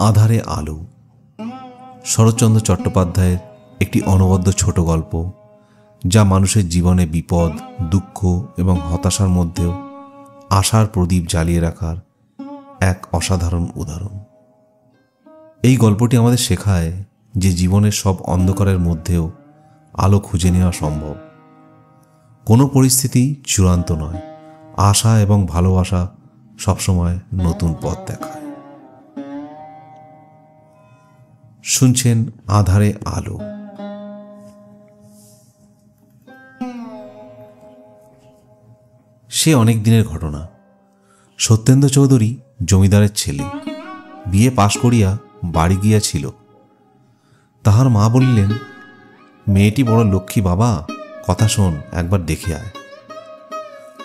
আধারে আলো শরৎচন্দ্র চট্টোপাধ্যায়ের একটি অনবদ্য ছোট গল্প, যা মানুষের জীবনে বিপদ, দুঃখ এবং হতাশার মধ্যেও আশার প্রদীপ জ্বালিয়ে রাখার এক অসাধারণ উদাহরণ। এই গল্পটি আমাদের শেখায় যে জীবনের সব অন্ধকারের মধ্যেও আলো খুঁজে নেওয়া সম্ভব। কোনো পরিস্থিতি চূড়ান্ত নয়, আশা এবং ভালোবাসা সবসময় নতুন পথ দেখায়। শুনছেন আধারে আলো। সে অনেক দিনের ঘটনা। সত্যেন্দ্র চৌধুরী জমিদারের ছেলে, বিয়ে পাশ করিয়া বাড়ি গিয়াছিল। তাহার মা বলিলেন, মেয়েটি বড় লক্ষ্মী বাবা, কথা শোন, একবার দেখে আয়।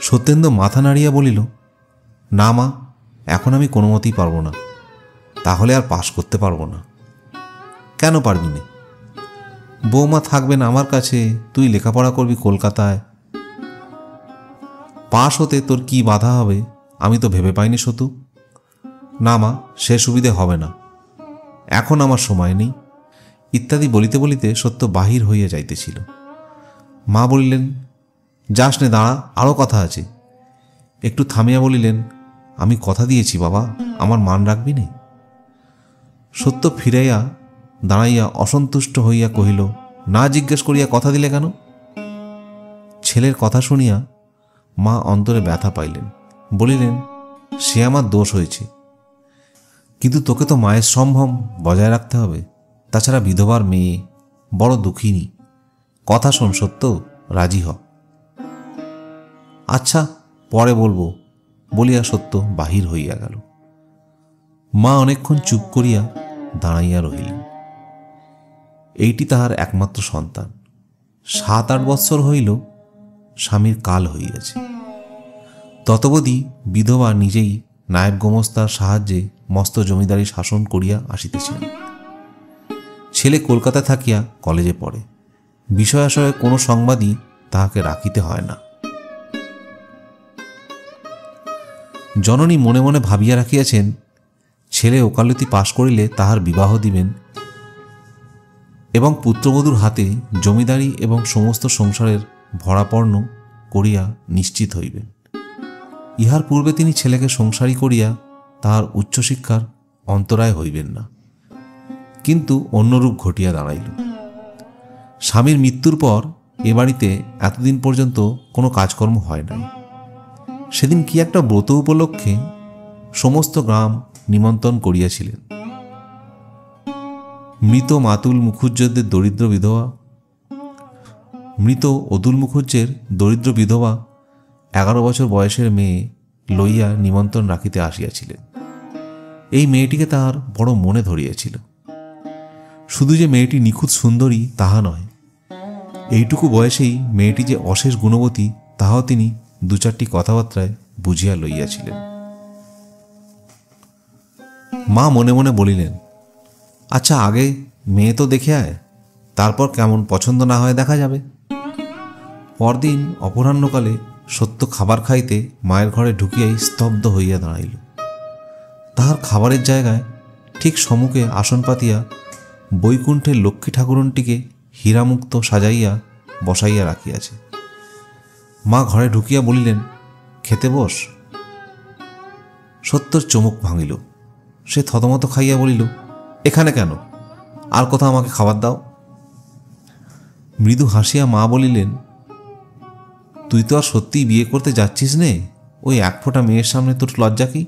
সত্যেন্দ্র মাথা নাড়িয়া বলিল, না মা, এখন আমি কোনো মতেই পারব না, তাহলে আর পাশ করতে পারব না। কেন পারবি না? বৌমা থাকবেন আমার কাছে, তুই লেখাপড়া করবি কলকাতায়। পাশ হতে তোর কি বাধা হবে আমি তো ভেবে পাইনি সতু। না মা, সে সুবিধে হবে না, এখন আমার সময় নেই, ইত্যাদি বলিতে বলিতে সত্য বাহির হইয়া যাইতেছিল। মা বলিলেন, যাস নে, দাঁড়া, আরও কথা আছে। একটু থামিয়া বলিলেন, আমি কথা দিয়েছি বাবা, আমার মান রাখবি নে? সত্য ফিরাইয়া দাঁড়াইয়া অসন্তুষ্ট হইয়া কহিল, না জিজ্ঞেস করিয়া কথা দিলে কেন? ছেলের কথা শুনিয়া মা অন্তরে ব্যথা পাইলেন। বলিলেন, সে আমার দোষ হয়েছে, কিন্তু তোকে তো মায়ের সম্ভ্রম বজায় রাখতে হবে। তাছাড়া বিধবার মেয়ে, বড় দুঃখিনী। কথা শোন সত্য, রাজি হ। আচ্ছা, পরে বলবো বলিয়া সত্য বাহির হইয়া গেল। মা অনেকক্ষণ চুপ করিয়া দাঁড়াইয়া রহিলেন। এইটি তাহার একমাত্র সন্তান। 7-8 বৎসর হইল স্বামীর কাল হইয়াছে। ততবধি বিধবা নিজেই নায়েব গোমস্তার সাহায্যে মস্ত জমিদারি শাসন করিয়া আসিতেছেন। ছেলে কলকাতা থাকিয়া কলেজে পড়ে, বিষয়াশয়ে কোনো সংবাদই তাহাকে রাখিতে হয় না। জননী মনে মনে ভাবিয়া রাখিয়াছেন, ছেলে ওকালতি পাশ করিলে তাহার বিবাহ দিবেন এবং পুত্রবধূর হাতে জমিদারি এবং সমস্ত সংসারের ভরাপর্ণ করিয়া নিশ্চিত হইবেন। ইহার পূর্বে তিনি ছেলেকে সংসারী করিয়া তাহার উচ্চশিক্ষার অন্তরায় হইবেন না। কিন্তু অন্যরূপ ঘটিয়া দাঁড়াইল। স্বামীর মৃত্যুর পর এ বাড়িতে এতদিন পর্যন্ত কোনো কাজকর্ম হয় নাই। সেদিন কি একটা ব্রত উপলক্ষে সমস্ত গ্রাম নিমন্ত্রণ করিয়াছিলেন। মৃত মাতুল মুখুজ্জেদের দরিদ্র বিধবা, মৃত অতুল মুখুজ্জের দরিদ্র বিধবা 11 বছর বয়সের মেয়ে লইয়া নিমন্ত্রণ রাখিতে আসিয়াছিলেন। এই মেয়েটিকে তাহার বড় মনে ধরিয়াছিল। শুধু যে মেয়েটি নিখুঁত সুন্দরী তাহা নয়, এইটুকু বয়সেই মেয়েটি যে অশেষ গুণবতী তাহাও তিনি 2-4টি কথাবার্তায় বুঝিয়া লইয়াছিলেন। মা মনে মনে বলিলেন, আচ্ছা, আগে মেয়ে তো দেখে আয়, তারপর কেমন পছন্দ না হয় দেখা যাবে। পরদিন অপরাহ্নকালে সত্য খাবার খাইতে মায়ের ঘরে ঢুকিয়াই স্তব্ধ হইয়া দাঁড়াইল। তাহার খাবারের জায়গায় ঠিক সম্মুখে আসন পাতিয়া বৈকুণ্ঠের লক্ষ্মী ঠাকুরনটিকে হীরামুক্ত সাজাইয়া বসাইয়া রাখিয়াছে। মা ঘরে ঢুকিয়া বলিলেন, খেতে বস। সত্যর চমক ভাঙিল। সে থতমত খাইয়া বলিল, এখানে কেন? আর কোথাও আমাকে খাবার দাও। মৃদু হাসিয়া মা বলিলেন, তুই তো আর সত্যিই বিয়ে করতে যাচ্ছিস নে, ওই 1 ফোঁটা মেয়ের সামনে তোর লজ্জা কি?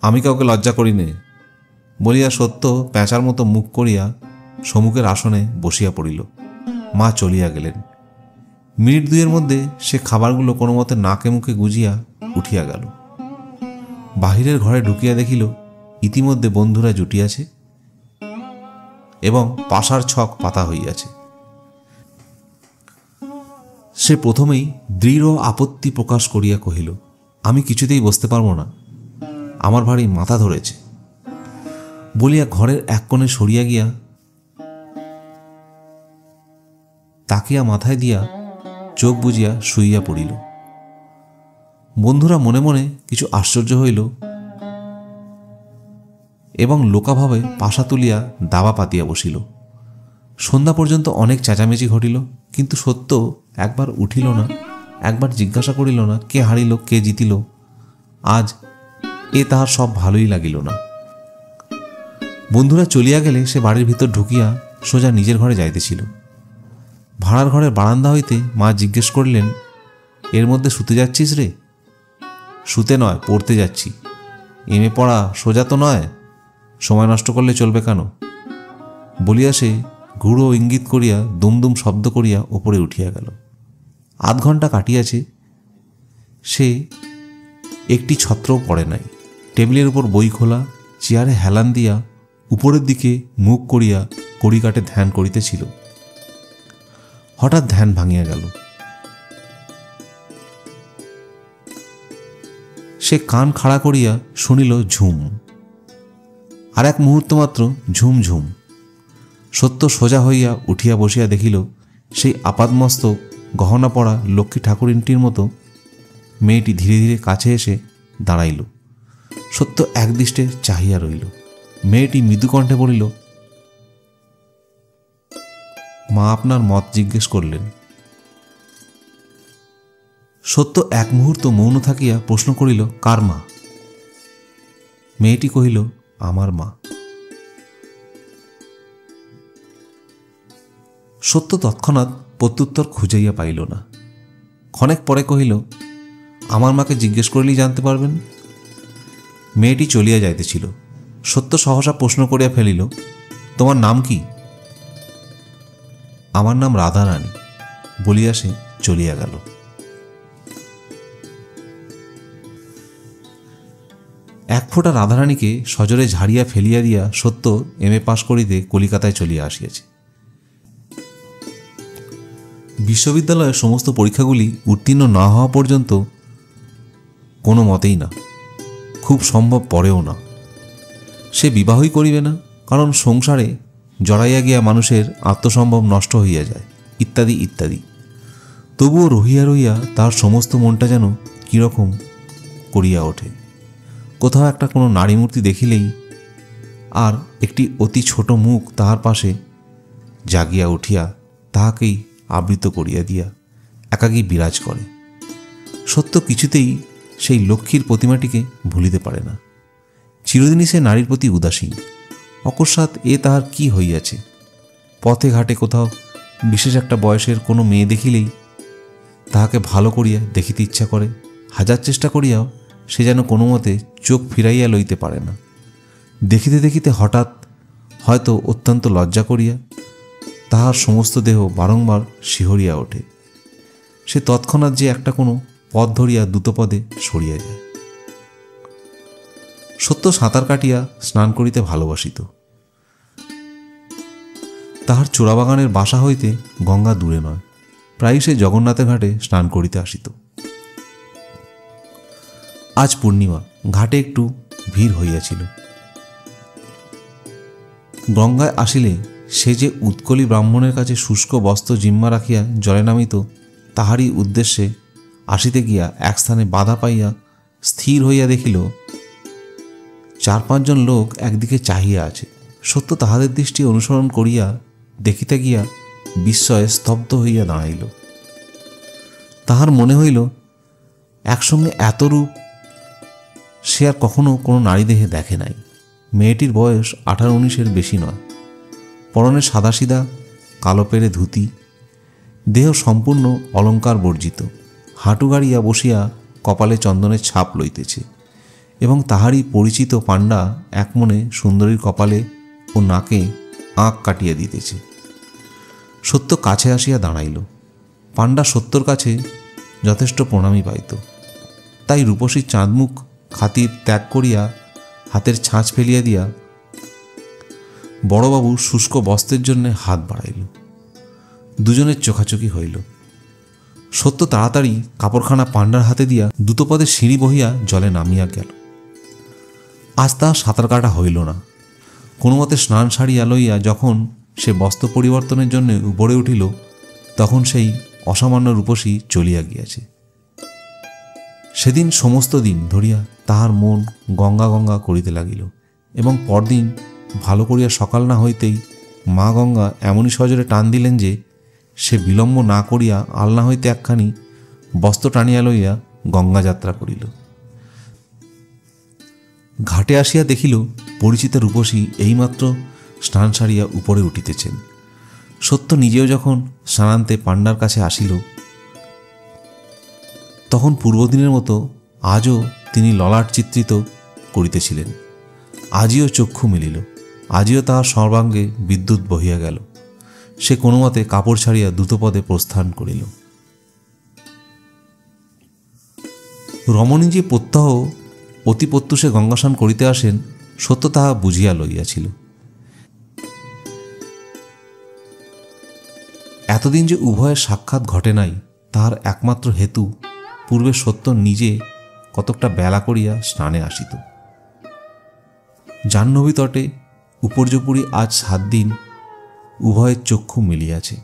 আমি কাউকে লজ্জা করি নে বলিয়া সত্য প্যাঁচার মতো মুখ করিয়া সম্মুখের আসনে বসিয়া পড়িল। মা চলিয়া গেলেন। মিনিট 2-এর মধ্যে সে খাবারগুলো কোনো মতে নাকে মুখে গুজিয়া উঠিয়া গেল। বাহিরের ঘরে ঢুকিয়া দেখিল ইতিমধ্যে বন্ধুরা জুটিয়াছে এবং পাশার ছক পাতা হইয়াছে। সে প্রথমেই দৃঢ় আপত্তি প্রকাশ করিয়া কহিল, আমি কিছুতেই বসতে পারব না, আমার ভারী মাথা ধরেছে বলিয়া ঘরের এক কোণে সরিয়া গিয়া তাকিয়া মাথায় দিয়া চোখ বুজিয়া শুইয়া পড়িল। বন্ধুরা মনে মনে কিছু আশ্চর্য হইল। এবং লোকাভাবে পাশা তুলিয়া দাবা পাতিয়া বসিল। সন্ধ্যা পর্যন্ত অনেক চেঁচামেচি ঘটিল, কিন্তু সত্য একবার উঠিল না, একবার জিজ্ঞাসা করিল না কে হারিল কে জিতিল। আজ এ তাহার সব ভালোই লাগিল না। বন্ধুরা চলিয়া গেলে সে বাড়ির ভিতর ঢুকিয়া সোজা নিজের ঘরে যাইতেছিল। ভাড়ার ঘরের বারান্দা হইতে মা জিজ্ঞেস করিলেন, এর মধ্যে শুতে যাচ্ছিস রে? শুতে নয়, পড়তে যাচ্ছি। এমএ পড়া সোজা তো নয়, সময় নষ্ট করলে চলবে কেন? বলিয়া সে গূঢ় ইঙ্গিত করিয়া দুমদুম শব্দ করিয়া ওপরে উঠিয়া গেল। আধ ঘণ্টা কাটিয়াছে, সে একটি ছত্রও পড়ে নাই। টেবিলের উপর বই খোলা, চেয়ারে হেলান দিয়া উপরের দিকে মুখ করিয়া কড়িকাঠে ধ্যান করিতেছিল। হঠাৎ ধ্যান ভাঙিয়া গেল। সে কান খাড়া করিয়া শুনিল ঝুম। আর এক মুহূর্ত মাত্র ঝুম ঝুম। সত্য সোজা হইয়া উঠিয়া বসিয়া দেখিল সেই আপাদমস্তক গহনা পরা লক্ষ্মী ঠাকুরিনটির মতো মেয়েটি ধীরে ধীরে কাছে এসে দাঁড়াইল। সত্য একদৃষ্টে চাহিয়া রইল। মেয়েটি মৃদু কণ্ঠে বলিল, মা আপনার মত জিজ্ঞেস করলেন। সত্য এক মুহূর্ত মৌন থাকিয়া প্রশ্ন করিল, কার মা? মেয়েটি কহিল, আমার মা। সত্য তৎক্ষণাৎ প্রত্যুত্তর খুঁজাইয়া পাইল না। ক্ষণেক পরে কহিল, আমার মাকে জিজ্ঞেস করলেই জানতে পারবেন। মেয়েটি চলিয়া যাইতেছিল। সত্য সহসা প্রশ্ন করিয়া ফেলিল, তোমার নাম কি? আমার নাম রাধারানী বলিয়া সে চলিয়া গেল। এক ফোঁটা রাধারানীকে সজোরে ঝাড়িয়া ফেলিয়া দিয়া সত্য এমএ পাশ করিতে কলিকাতায় চলিয়া আসিয়াছে। বিশ্ববিদ্যালয়ের সমস্ত পরীক্ষাগুলি উত্তীর্ণ না হওয়া পর্যন্ত কোনো মতেই না, খুব সম্ভব পরেও না। সে বিবাহই করিবে না, কারণ সংসারে জড়াইয়া গিয়া মানুষের আত্মসম্ভব নষ্ট হইয়া যায়, ইত্যাদি ইত্যাদি। তবুও রহিয়া রহিয়া তার সমস্ত মনটা যেন কীরকম করিয়া ওঠে। কোথাও একটা কোনো নারী মূর্তি দেখিলেই আর একটি অতি ছোট মুখ তাহার পাশে জাগিয়া উঠিয়া তাহাকেই আবৃত করিয়া দিয়া একাকী বিরাজ করে। সত্য কিছুতেই সেই লক্ষ্মীর প্রতিমাটিকে ভুলিতে পারে না। চিরদিনই সে নারীর প্রতি উদাসীন। অকস্মাৎ এ তাহার কি হইয়াছে? পথে ঘাটে কোথাও বিশেষ একটা বয়সের কোনো মেয়ে দেখিলেই তাহাকে ভালো করিয়া দেখিতে ইচ্ছা করে। হাজার চেষ্টা করিয়াও সে যেন কোনো মতে চোখ ফিরাইয়া লইতে পারে না। দেখিতে দেখিতে হঠাৎ হয়তো অত্যন্ত লজ্জা করিয়া তাহার সমস্ত দেহ বারংবার শিহরিয়া ওঠে। সে তৎক্ষণাৎ যে একটা কোনো পথ ধরিয়া দ্রুতপদে সরিয়া যায়। সত্য সাঁতার কাটিয়া স্নান করিতে ভালোবাসিত। তাহার চোরাবাগানের বাসা হইতে গঙ্গা দূরে নয়, প্রায়ই সে জগন্নাথের ঘাটে স্নান করিতে আসিত। আজ পূর্ণিমা, ঘাটে একটু ভিড় হইয়াছিল। গঙ্গায় আসিলে সে যে উৎকলী ব্রাহ্মণের কাছে শুষ্ক বস্ত্র জিম্মা রাখিয়া জলে নামিত, তাহারই উদ্দেশ্যে আসিতে গিয়া এক স্থানে বাধা পাইয়া স্থির হইয়া দেখিল 4-5 জন লোক একদিকে চাহিয়া আছে। সত্য তাহাদের দৃষ্টি অনুসরণ করিয়া দেখিতে গিয়া বিস্ময়ে স্তব্ধ হইয়া দাঁড়াইল। তাহার মনে হইল একসঙ্গে এত রূপ সে আর কখনো কোনো নারী দেহে দেখে নাই। মেয়েটির বয়স 18-19-এর বেশি নয়। পরনে সাদাসিধা কালো পেরে ধুতি, দেহ সম্পূর্ণ অলঙ্কার বর্জিত। হাঁটু গাড়িয়া বসিয়া কপালে চন্দনের ছাপ লইতেছে এবং তাহারই পরিচিত পাণ্ডা একমনে সুন্দরীর কপালে ও নাকে আঁক কাটিয়া দিতেছে। সত্য কাছে আসিয়া দাঁড়াইল। পাণ্ডা সত্যর কাছে যথেষ্ট প্রণামী পাইত, তাই রূপসী চাঁদমুখ খাতির ত্যাগ করিয়া হাতের ছাঁচ ফেলিয়া দিয়া বড়বাবু শুষ্ক বস্ত্রের জন্য হাত বাড়াইল। দুজনের চোখাচোখি হইল। সত্য তাড়াতাড়ি কাপড়খানা পাণ্ডার হাতে দিয়া দ্রুতপদে সিঁড়ি বহিয়া জলে নামিয়া গেল। আজ তাহার সাঁতার কাটা হইল না। কোনো মতে স্নান সারিয়া লইয়া যখন সে বস্ত্র পরিবর্তনের জন্য উপরে উঠিল, তখন সেই অসামান্য রূপসী চলিয়া গিয়াছে। সেদিন সমস্ত দিন ধরিয়া তাহার মন গঙ্গা গঙ্গা করিতে লাগিল। এবং পরদিন ভালো করিয়া সকাল না হইতেই মা গঙ্গা এমনই সজোরে টান দিলেন যে সে বিলম্ব না করিয়া আলনা হইতে একখানি বস্ত্র টানিয়া লইয়া গঙ্গা যাত্রা করিল। ঘাটে আসিয়া দেখিল পরিচিত রূপসী এইমাত্র স্নান সারিয়া উপরে উঠিতেছেন। সত্য নিজেও যখন স্নানান্তে পাণ্ডার কাছে আসিল, তখন পূর্বদিনের মতো আজও তিনি ললাট চিত্রিত করিতেছিলেন। আজিও চক্ষু মিলিল, আজিও তাহার সর্বাঙ্গে বিদ্যুৎ বহিয়া গেল। সে কোনো মতে কাপড় ছাড়িয়া দ্রুতপদে প্রস্থান করিল। রমণী যে প্রত্যহ অতি প্রত্যুষে গঙ্গাস্নান করিতে আসেন, সত্য তাহা বুঝিয়া লইয়াছিল। এতদিন যে উভয়ের সাক্ষাৎ ঘটে নাই, তাহার একমাত্র হেতু পূর্বে সত্য নিজে কতকটা বেলা করিয়া স্নানে আসিত। জাহ্নবী তটে উপর্যুপরি আজ 7 দিন উভয়ের চক্ষু মিলিয়াছে,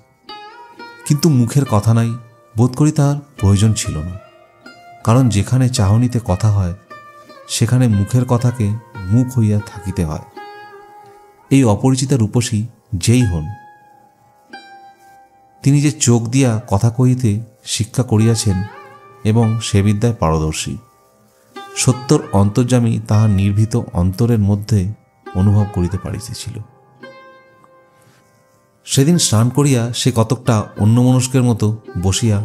কিন্তু মুখের কথা নাই। বোধ করি তাহার প্রয়োজন ছিল না, কারণ যেখানে চাহনিতে কথা হয় সেখানে মুখের কথাকে মুখ হইয়া থাকিতে হয়। এই অপরিচিতা রূপসী যেই হন, তিনি যে চোখ দিয়া কথা কহিতে শিক্ষা করিয়াছেন এবং সে বিদ্যায় পারদর্শী, সত্যর অন্তর্যামী তাহার নির্ভীত অন্তরের মধ্যে অনুভব করিতে পারিতেছিল। সেদিন স্নান করিয়া সে কতকটা অন্যমনস্কের মতো বসিয়া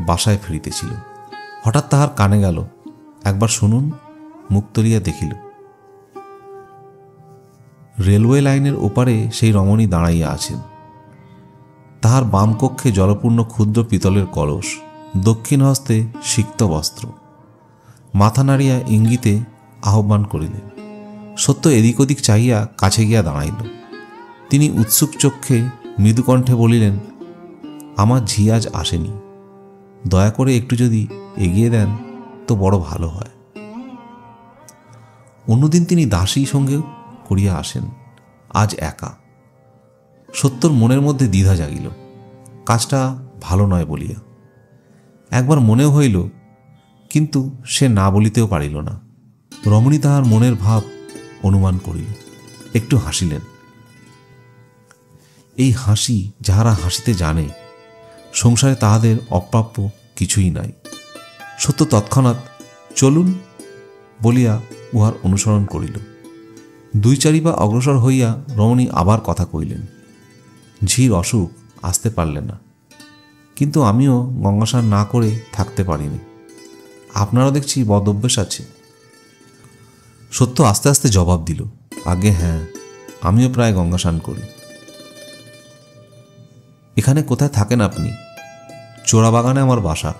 বাসায় ফিরিতেছিল। হঠাৎ তাহার কানে গেল, একবার শুনুন। মুখ তুলিয়া দেখিল রেলওয়ে লাইনের ওপারে সেই রমণী দাঁড়াইয়া আছেন। তাহার বাম কক্ষে জলপূর্ণ ক্ষুদ্র পিতলের কলস, দক্ষিণ হস্তে সিক্ত বস্ত্র। মাথা নাড়িয়া ইঙ্গিতে আহ্বান করিলেন। সত্য এদিক ওদিক চাহিয়া কাছে গিয়া দাঁড়াইল। তিনি উৎসুক চক্ষে মৃদুকণ্ঠে বলিলেন, আমার ঝি আজ আসেনি, দয়া করে একটু যদি এগিয়ে দেন তো বড় ভালো হয়। অন্যদিন তিনি দাসী সঙ্গে করিয়া আসেন, আজ একা। সত্যর মনের মধ্যে দ্বিধা জাগিল, কাজটা ভালো নয় বলিয়া। একবার মনেও হইল, কিন্তু সে না বলিতেও পারিল না। রমণী তাহার মনের ভাব অনুমান করিল, একটু হাসিলেন। এই হাসি যাহারা হাসিতে জানে, সংসারে তাহাদের অপ্রাপ্য কিছুই নাই। সত্য তৎক্ষণাৎ চলুন বলিয়া উহার অনুসরণ করিল। 2-4 পা অগ্রসর হইয়া রমণী আবার কথা কইলেন। ঝির অসুখ, আসতে পারলেন না, কিন্তু আমিও গঙ্গাস্নান না করে থাকতে পারিনি। আপনারও দেখছি বদ অভ্যেস আছে। সত্য আস্তে আস্তে জবাব দিল, আগে হ্যাঁ, আমিও প্রায় গঙ্গাস্নান করি। এখানে কোথায় থাকেন আপনি? চোরাবাগানে আমার বাসা।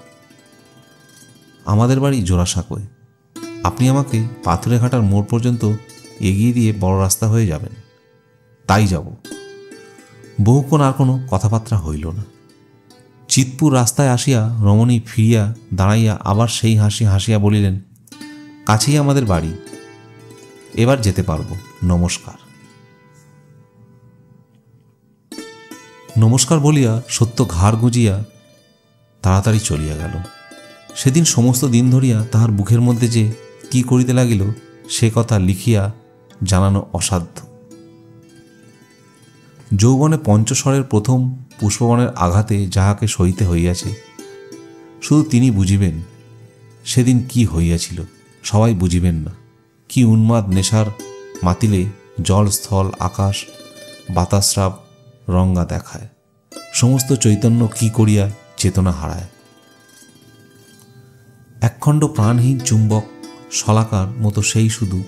আমাদের বাড়ি জোড়াসাঁকোয়। আপনি আমাকে পাথুরেঘাটার মোড় পর্যন্ত এগিয়ে দিয়ে বড় রাস্তা হয়ে যাবেন। তাই যাব। বহুক্ষণ আর কোনো কথাবার্তা হইল না। চিতপুর রাস্তায় আসিয়া রমণী ফিরিয়া দাঁড়াইয়া আবার সেই হাসি হাসিয়া বলিলেন, কাছেই আমাদের বাড়ি, এবার যেতে পারব, নমস্কার। নমস্কার বলিয়া সত্য ঘাড় গুঁজিয়া তাড়াতাড়ি চলিয়া গেল। সেদিন সমস্ত দিন ধরিয়া তাহার বুকের মধ্যে যে কি করিতে লাগিল, সে কথা লিখিয়া জানানো অসাধ্য। যৌবনে পঞ্চস্বরের প্রথম পুষ্পবনের আঘাতে যাহাকে সইতে হইয়াছে, শুধু তিনি বুঝিবেন সেদিন কি হইয়াছিল। সবাই বুঝিবেন না। কি উন্মাদ নেশার মাতিলে জল, স্থল, আকাশ, বাতাসরাব রঙ্গা দেখায়। সমস্ত চৈতন্য কি করিয়া চেতনা হারায়। একখণ্ড প্রাণহীন চুম্বক শলাকার মতো সেই শুধু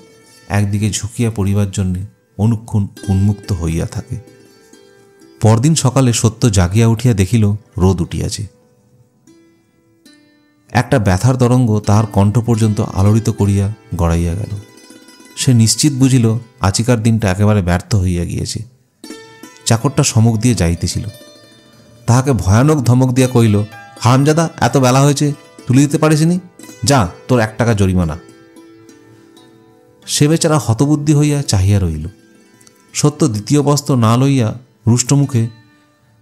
একদিকে ঝুঁকিয়া পড়িবার জন্যে অনুক্ষণ উন্মুক্ত হইয়া থাকে। পরদিন সকালে সত্য জাগিয়া উঠিয়া দেখিল রোদ উঠিয়াছে। একটা ব্যথার তরঙ্গ তাহার কণ্ঠ পর্যন্ত আলোড়িত করিয়া গড়াইয়া গেল। সে নিশ্চিত বুঝিল আচিকার দিনটা একেবারে ব্যর্থ হইয়া গিয়েছে। চাকরটা সমুখ দিয়ে যাইতেছিল, তাহাকে ভয়ানক ধমক দিয়া কহিল, হারামজাদা, এত বেলা হয়েছে, তুলে দিতে পারিসনি, যা, তোর 1 টাকা জরিমানা। সে বেচারা হতবুদ্ধি হইয়া চাহিয়া রহিল। সত্য দ্বিতীয় বস্ত্র না লইয়া রুষ্টমুখে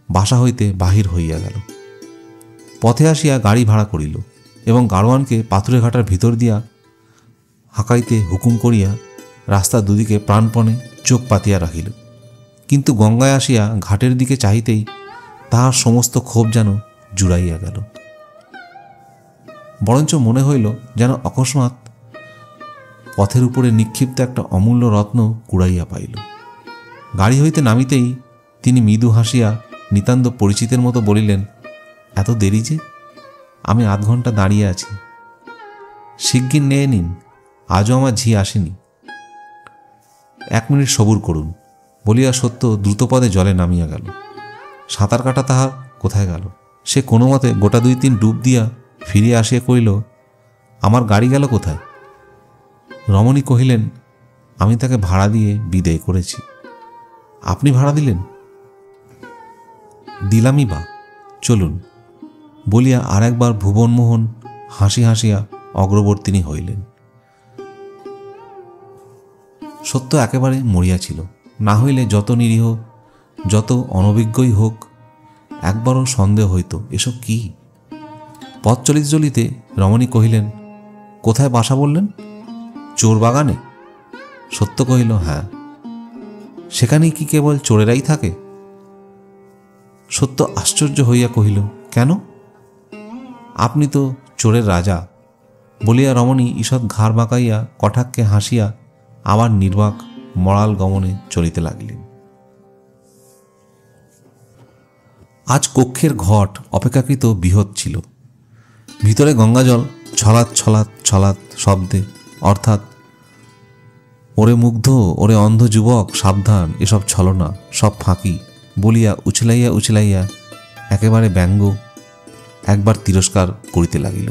বাসা হইতে বাহির হইয়া গেল। পথে আসিয়া গাড়ি ভাড়া করিল এবং গাড়োয়ানকে পাথুরেঘাটার ভিতর দিয়া হাঁকাইতে হুকুম করিয়া রাস্তা দুদিকে প্রাণপণে চোখ পাতিয়া রাখিল, কিন্তু গঙ্গায় আসিয়া ঘাটের দিকে চাহিতেই তাহার সমস্ত ক্ষোভ যেন জুড়াইয়া গেল। বরঞ্চ মনে হইল যেন অকস্মাৎ পথের উপরে নিক্ষিপ্ত একটা অমূল্য রত্ন কুড়াইয়া পাইল। গাড়ি হইতে নামিতেই তিনি মৃদু হাসিয়া নিতান্ত পরিচিতের মতো বলিলেন, এত দেরি যে? আমি আধ ঘন্টা দাঁড়িয়ে আছি, শিগগির নিয়ে নিন, আজও আমার ঝি আসেনি। 1 মিনিট সবুর করুন বলিয়া সত্য দ্রুতপদে জলে নামিয়া গেল। সাঁতার কাটা তাহার কোথায় গেল? সে কোনো মতে গোটা 2-3 ডুব দিয়া ফিরিয়া আসিয়া কহিল, আমার গাড়ি গেল কোথায়? রমণী কহিলেন, আমি তাকে ভাড়া দিয়ে বিদায় করেছি। আপনি ভাড়া দিলেন? দিলামই বা, চলুন বলিয়া আর একবার ভুবনমোহন হাসি হাসিয়া অগ্রবর্তিনী হইলেন। সত্য একেবারে মরিয়াছিল। না হইলে যত নিরীহ, যত অনভিজ্ঞই হোক, একবারও সন্দেহ হইত এসব কি। পথ চলিতে চলিতে রমণী কহিলেন, কোথায় বাসা বললেন? চোর বাগানে। সত্য কহিল, হ্যাঁ। সেখানেই কি কেবল চোরেরাই থাকে? সত্য আশ্চর্য হইয়া কহিল, কেন? আপনি তো চোরের রাজা বলিয়া রমণী ঈষৎ ঘাড় বাঁকাইয়া কটাক্ষে হাসিয়া আবার নির্বাক মরাল গমনে চলিতে লাগিলেন। আজ কক্ষের ঘট অপেক্ষাকৃত বৃহৎ ছিল। ভিতরে গঙ্গাজল ছলাৎ ছলাৎ ছলাৎ শব্দে, অর্থাৎ ওরে মুগ্ধ, ওরে অন্ধ যুবক, সাবধান, এসব ছলনা, সব ফাঁকি বলিয়া উছলাইয়া উছলাইয়া একেবারে ব্যঙ্গ, একবার তিরস্কার করিতে লাগিল।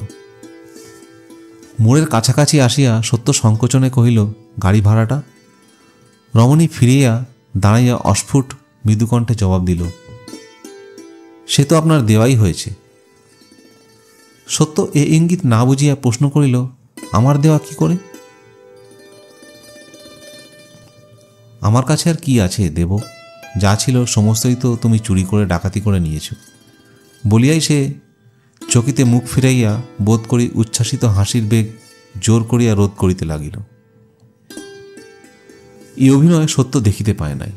মোড়ের কাছাকাছি আসিয়া সত্য সংকোচনে কহিল, গাড়ি ভাড়াটা? রমণী ফিরিয়া দাঁড়াইয়া অস্ফুট মৃদুকণ্ঠে জবাব দিল, সে তো আপনার দেওয়াই হয়েছে। সত্য এ ইঙ্গিত না বুঝিয়া প্রশ্ন করিল, আমার দেওয়া কি করে? আমার কাছে আর কি আছে দেব? যা ছিল সমস্তই তো তুমি চুরি করে ডাকাতি করে নিয়েছ বলিয়াই সে চকিতে মুখ ফিরাইয়া বোধ করি উচ্ছ্বাসিত হাসির বেগ জোর করিয়া রোধ করিতে লাগিল। এই অভিনয় সত্য দেখিতে পায় নাই,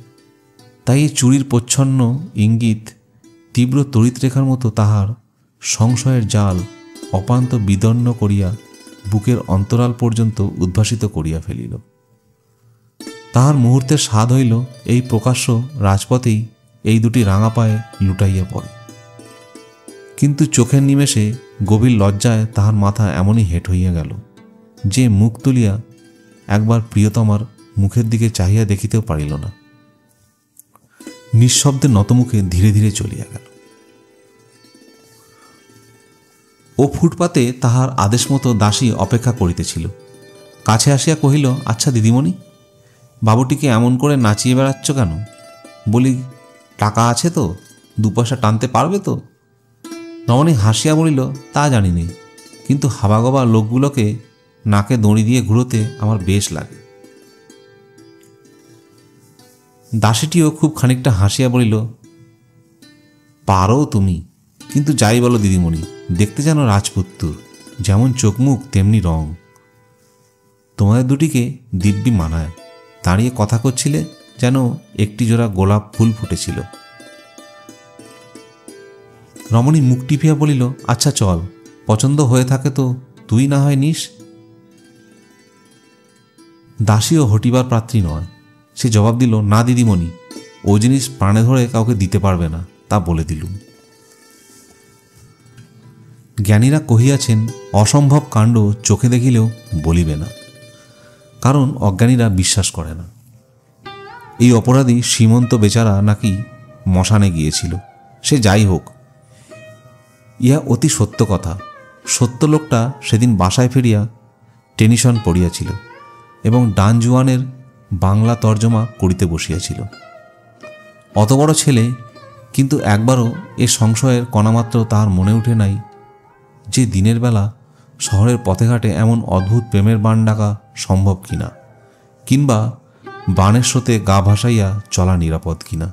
তাই এই চুরির প্রচ্ছন্ন ইঙ্গিত তীব্র তড়িৎরেখার মতো তাহার সংশয়ের জাল অপান্ত বিদন্ন করিয়া বুকের অন্তরাল পর্যন্ত উদ্ভাসিত করিয়া ফেলিল। তাহার মুহূর্তের স্বাদ হইল এই প্রকাশ্য রাজপথেই এই দুটি রাঙা পায়ে লুটাইয়া পড়ে। কিন্তু চোখের নিমেষে গভীর লজ্জায় তাহার মাথা এমনই হেঁট হইয়া গেল যে মুখ তুলিয়া একবার প্রিয়তমার মুখের দিকে চাহিয়া দেখিতেও পারিল না। নিঃশব্দে নতমুখে ধীরে ধীরে চলিয়া গেল। ও ফুটপাতে তাহার আদেশ মতো দাসী অপেক্ষা করিতেছিল। কাছে আসিয়া কহিল, আচ্ছা দিদিমণি, বাবুটিকে এমন করে নাচিয়ে বেড়াচ্ছ কেন? বলি, টাকা আছে তো? 2 পয়সা টানতে পারবে তো? রমণী হাসিয়া বলিল, তা জানি নে, কিন্তু হাবাগোবা লোকগুলোকে নাকে দড়ি দিয়ে ঘুরোতে আমার বেশ লাগে। দাসীটিও খুব খানিকটা হাসিয়া বলিল, পারো তুমি, কিন্তু যাই বলো দিদিমণি, দেখতে যেন রাজপুত্তুর, যেমন চোখ মুখ তেমনি রং। তোমাদের দুটিকে দিব্যি মানায়। দাঁড়িয়ে কথা করছিলে যেন একটি জোড়া গোলাপ ফুল ফুটেছিল। রমণী মুখ টিপিয়া বলিল, আচ্ছা চল, পছন্দ হয়ে থাকে তো তুই না হয় নিস। দাসীও হটিবার পাত্রী নয়। সে জবাব দিল, না দিদিমণি, ও জিনিস প্রাণে ধরে কাউকে দিতে পারবে না, তা বলে দিলুম। জ্ঞানীরা কহিয়াছেন, অসম্ভব কাণ্ড চোখে দেখিলেও বলিবে না, কারণ অজ্ঞানীরা বিশ্বাস করে না। এই অপরাধী শ্রীমন্ত বেচারা নাকি মশানে গিয়েছিল। সে যাই হোক, ইহা অতি সত্য কথা। সত্য লোকটা সেদিন বাসায় ফিরিয়া টেনিশন পড়িয়াছিল এবং ডান জুয়ানের বাংলা তর্জমা করিতে বসিয়াছিল। অত বড় ছেলে, কিন্তু একবারও এ সংশয়ের কণামাত্র তাহার মনে উঠে নাই যে দিনের বেলা শহরের পথে ঘাটে এমন অদ্ভুত প্রেমের বান ডাকা সম্ভব কিনা, কিংবা বানের স্রোতে গা ভাসাইয়া চলা নিরাপদ কিনা।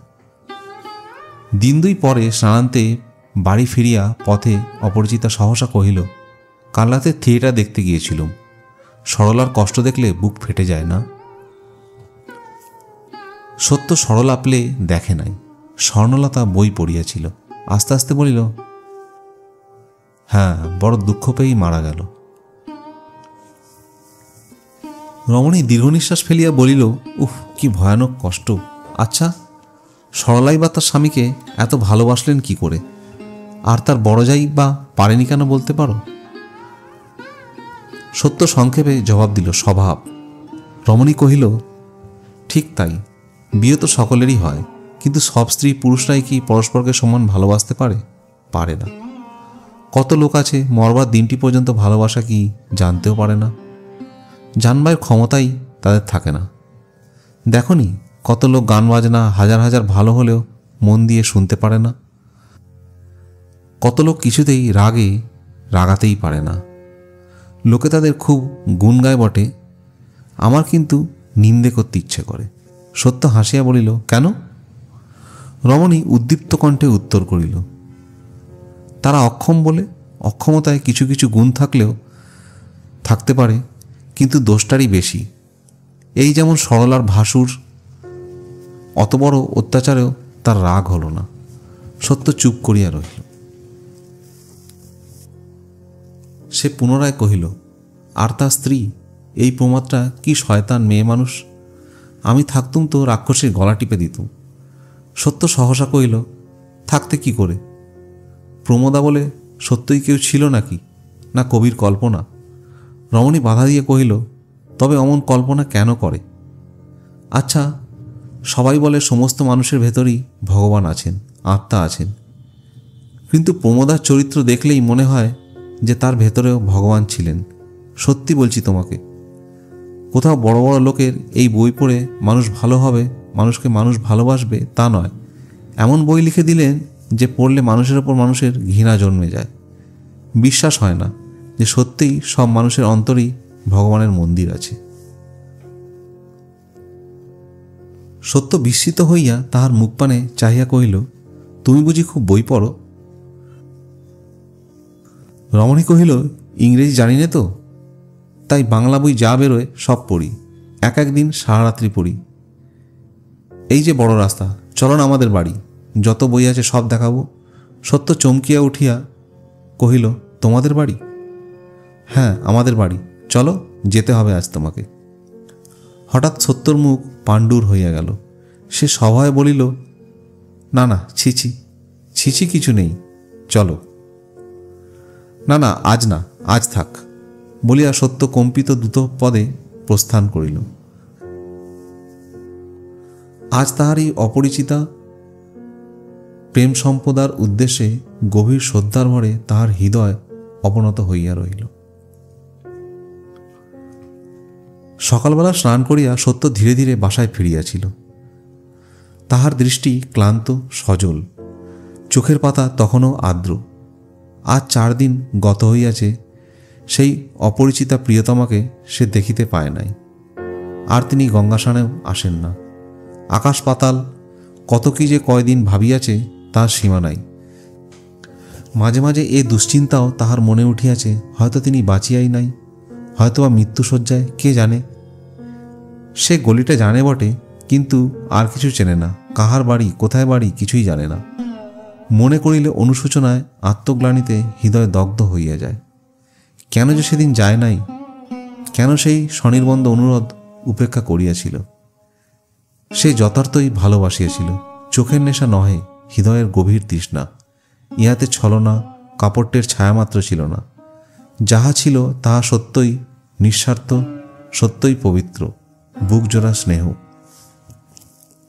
2 দিন পরে স্নানান্তে বাড়ি ফিরিয়া পথে অপরিচিতা সহসা কহিল, কাল রাতে থিয়েটার দেখতে গিয়েছিলুম। সরলার কষ্ট দেখলে বুক ফেটে যায় না? সত্য সরলা প্লে দেখে নাই, স্বর্ণলতা বই পড়িয়াছিল। আস্তে আস্তে বলিল, হ্যাঁ, বড় দুঃখ পেয়েই মারা গেল। রমণী দীর্ঘ নিঃশ্বাস ফেলিয়া বলিল, উফ, কি ভয়ানক কষ্ট। আচ্ছা, সরলাই বা তার স্বামীকে এত ভালোবাসলেন কি করে, আর তার বড় যাই বা পারেনি কেন বলতে পারো? সত্য সংক্ষেপে জবাব দিল, স্বভাব। রমণী কহিল, ঠিক তাই, বিয়ে তো সকলেরই হয়, কিন্তু সব স্ত্রী পুরুষরাই কি পরস্পরকে সমান ভালোবাসতে পারে? পারে না। কত লোক আছে মরবার দিনটি পর্যন্ত ভালোবাসা কি জানতেও পারে না, জানবার ক্ষমতাই তাদের থাকে না। দেখনি কত লোক গান বাজনা হাজার হাজার ভালো হলেও মন দিয়ে শুনতে পারে না, কত লোক কিছুতেই রাগাতেই পারে না। লোকে তাদের খুব গুণ গায় বটে, আমার কিন্তু নিন্দে করতে ইচ্ছে করে। সত্য হাসিয়া বলিল, কেন? রমণী উদ্দীপ্ত কণ্ঠে উত্তর করিল, তারা অক্ষম বলে। অক্ষমতায় কিছু কিছু গুণ থাকতে পারে, কিন্তু দোষটারই বেশি। এই যেমন সরলার ভাসুর, অত বড় অত্যাচারেও তার রাগ হল না। সত্য চুপ করিয়া রহিল। সে পুনরায় কহিল, আর তার স্ত্রী, এই প্রমাদটা কি শয়তান মেয়ে মানুষ! আমি থাকতুম তো রাক্ষসীর গলা টিপে দিতুম। সত্য সহসা কহিল, থাকতে কি করে? প্রমোদা বলে সত্যই কেউ ছিল নাকি, না কবির কল্পনা? রমণী বাধা দিয়ে কহিল, তবে অমন কল্পনা কেন করে? আচ্ছা, সবাই বলে সমস্ত মানুষের ভেতরই ভগবান আছেন, আত্মা আছেন, কিন্তু প্রমোদার চরিত্র দেখলেই মনে হয় যে তার ভেতরেও ভগবান ছিলেন। সত্যি বলছি তোমাকে, কোথাও বড় বড় লোকের এই বই পড়ে মানুষ ভালো হবে, মানুষকে মানুষ ভালোবাসবে তা নয়, এমন বই লিখে দিলেন যে পড়লে মানুষের ওপর মানুষের ঘৃণা জন্মে যায়। বিশ্বাস হয় না যে সত্যিই সব মানুষের অন্তরেই ভগবানের মন্দির আছে। সত্য বিস্মিত হইয়া তাহার মুখপানে চাহিয়া কহিল, তুমি বুঝি খুব বই পড়ো? রমণী কহিল, ইংরেজি জানি না তো, তাই বাংলা বই যা বেরোয় সব পড়ি, এক একদিন সারা রাত্রি পড়ি। এই যে বড় রাস্তা, চলো না আমাদের বাড়ি, যত বই আছে সব দেখাবো। সত্য চমকিয়া উঠিয়া কহিল, তোমাদের বাড়ি? হ্যাঁ, আমাদের বাড়ি, চলো, যেতে হবে আজ তোমাকে। হঠাৎ সত্যর মুখ পাণ্ডুর হইয়া গেল। সে সভয়ে বলিল, না না, ছিছি ছিছি কিছু নেই, চলো। না না, আজ না, আজ থাক বলিয়া সত্য কম্পিত দ্রুত পদে প্রস্থান করিল। আজ তাহার এই অপরিচিতা প্রেম সম্পদার উদ্দেশ্যে গভীর শ্রদ্ধার ভরে তাহার হৃদয় অবনত হইয়া রহিল। সকালবেলা স্নান করিয়া সত্য ধীরে ধীরে বাসায় ফিরিয়াছিল। তাহার দৃষ্টি ক্লান্ত, সজল, চোখের পাতা তখনও আর্দ্র। আজ 4 দিন গত হইয়াছে, সেই অপরিচিতা প্রিয়তমাকে সে দেখিতে পায় নাই। আর তিনি গঙ্গাসানেও আসেন না। আকাশ পাতাল কত কি যে কয়দিন ভাবিয়াছে তার সীমা নাই। মাঝে মাঝে এ দুশ্চিন্তাও তাহার মনে উঠিয়াছে, হয়তো তিনি বাঁচিয়াই নাই, হয়তোবা মৃত্যুশয্যায়, কে জানে। সে গলিটা জানে বটে, কিন্তু আর কিছু চেনে না, কাহার বাড়ি কোথায় বাড়ি কিছুই জানে না। মনে করিলে অনুশোচনায় আত্মগ্লানিতে হৃদয় দগ্ধ হইয়া যায়। কেন যে সেদিন যায় নাই, কেন সেই স্বনির্বন্ধ অনুরোধ উপেক্ষা করিয়াছিল? সে যথার্থই ভালোবাসিয়াছিল, চোখের নেশা নহে, হৃদয়ের গভীর তৃষ্ণা। ইহাতে ছলনা কাপড়টের ছায়ামাত্র ছিল না। যাহা ছিল তাহা সত্যই নিঃস্বার্থ, সত্যই পবিত্র, বুকজোড়া স্নেহ।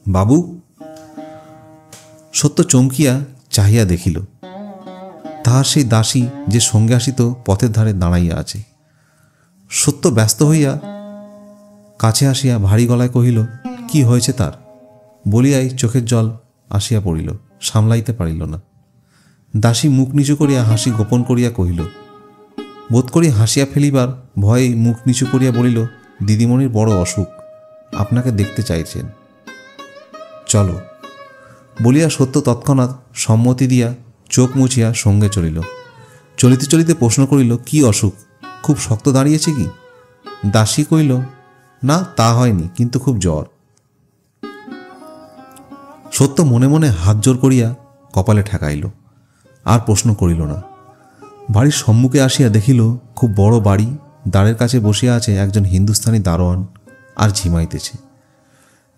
বাবু! সত্য চমকিয়া চাহিয়া দেখিল, তাহার সেই দাসী যে সঙ্গে আসিত পথের ধারে দাঁড়াইয়া আছে। সত্য ব্যস্ত হইয়া কাছে আসিয়া ভারী গলায় কহিল, কি হয়েছে তার? বলিয়াই চোখের জল আসিয়া পড়িল, সামলাইতে পারিল না। দাসী মুখ নিচু করিয়া হাসি গোপন করিয়া কহিল, বোধ করি হাসিয়া ফেলিবার ভয়ে মুখ নিচু করিয়া বলিল, দিদিমণির বড় অসুখ, আপনাকে দেখতে চাইছেন, চলো। বলিয়া সত্য তৎক্ষণাৎ সম্মতি দিয়া চোখ মুছিয়া সঙ্গে চলিল। চলিতে চলিতে প্রশ্ন করিল, কি অসুখ? খুব শক্ত দাঁড়িয়েছে কি? দাসী কহিল, না তা হয়নি, কিন্তু খুব জ্বর। সত্য মনে মনে হাত জোর করিয়া কপালে ঠেকাইল, আর প্রশ্ন করিল না। বাড়ির সম্মুখে আসিয়া দেখিল খুব বড় বাড়ি, দ্বারের কাছে বসিয়া আছে একজন হিন্দুস্তানি দারোয়ান, আর ঝিমাইতেছে।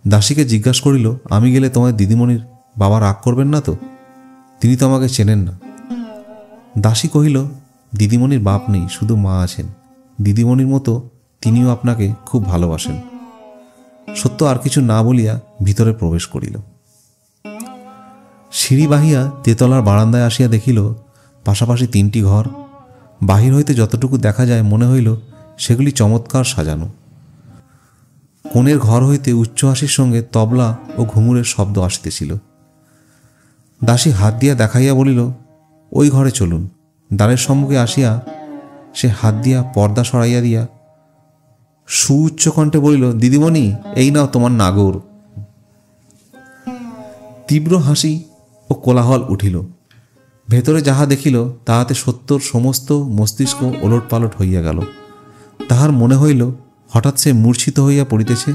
দাসীকে জিজ্ঞাসা করিল, আমি গেলে তোমার দিদিমণির বাবা রাগ করবেন না তো? তিনি তো আমাকে চেনেন না। দাসী কহিল, দিদিমণির বাপ নেই, শুধু মা আছেন। দিদিমণির মতো তিনিও আপনাকে খুব ভালোবাসেন। সত্য আর কিছু না বলিয়া ভিতরে প্রবেশ করিল। সিঁড়ি বাহিয়া তেতলার বারান্দায় আসিয়া দেখিল পাশাপাশি 3টি ঘর। বাহির হইতে যতটুকু দেখা যায় মনে হইল সেগুলি চমৎকার সাজানো। কোণের ঘর হইতে উচ্চ হাসির সঙ্গে তবলা ও ঘুঙুরের শব্দ আসিতেছিল। দাসী হাত দিয়া দেখাইয়া বলিল, ওই ঘরে চলুন। দ্বারের সম্মুখে আসিয়া সে হাত দিয়া পর্দা সরাইয়া দিয়া সুউচ্চ কণ্ঠে বলিল, দিদিমণি, এই নাও তোমার নাগর। তীব্র হাসি ও কোলাহল উঠিল। ভেতরে যাহা দেখিল তাহাতে সত্যর সমস্ত মস্তিষ্ক ওলটপালট হইয়া গেল। তাহার মনে হইল হঠাৎ সে মূর্ছিত হইয়া পড়িতেছে।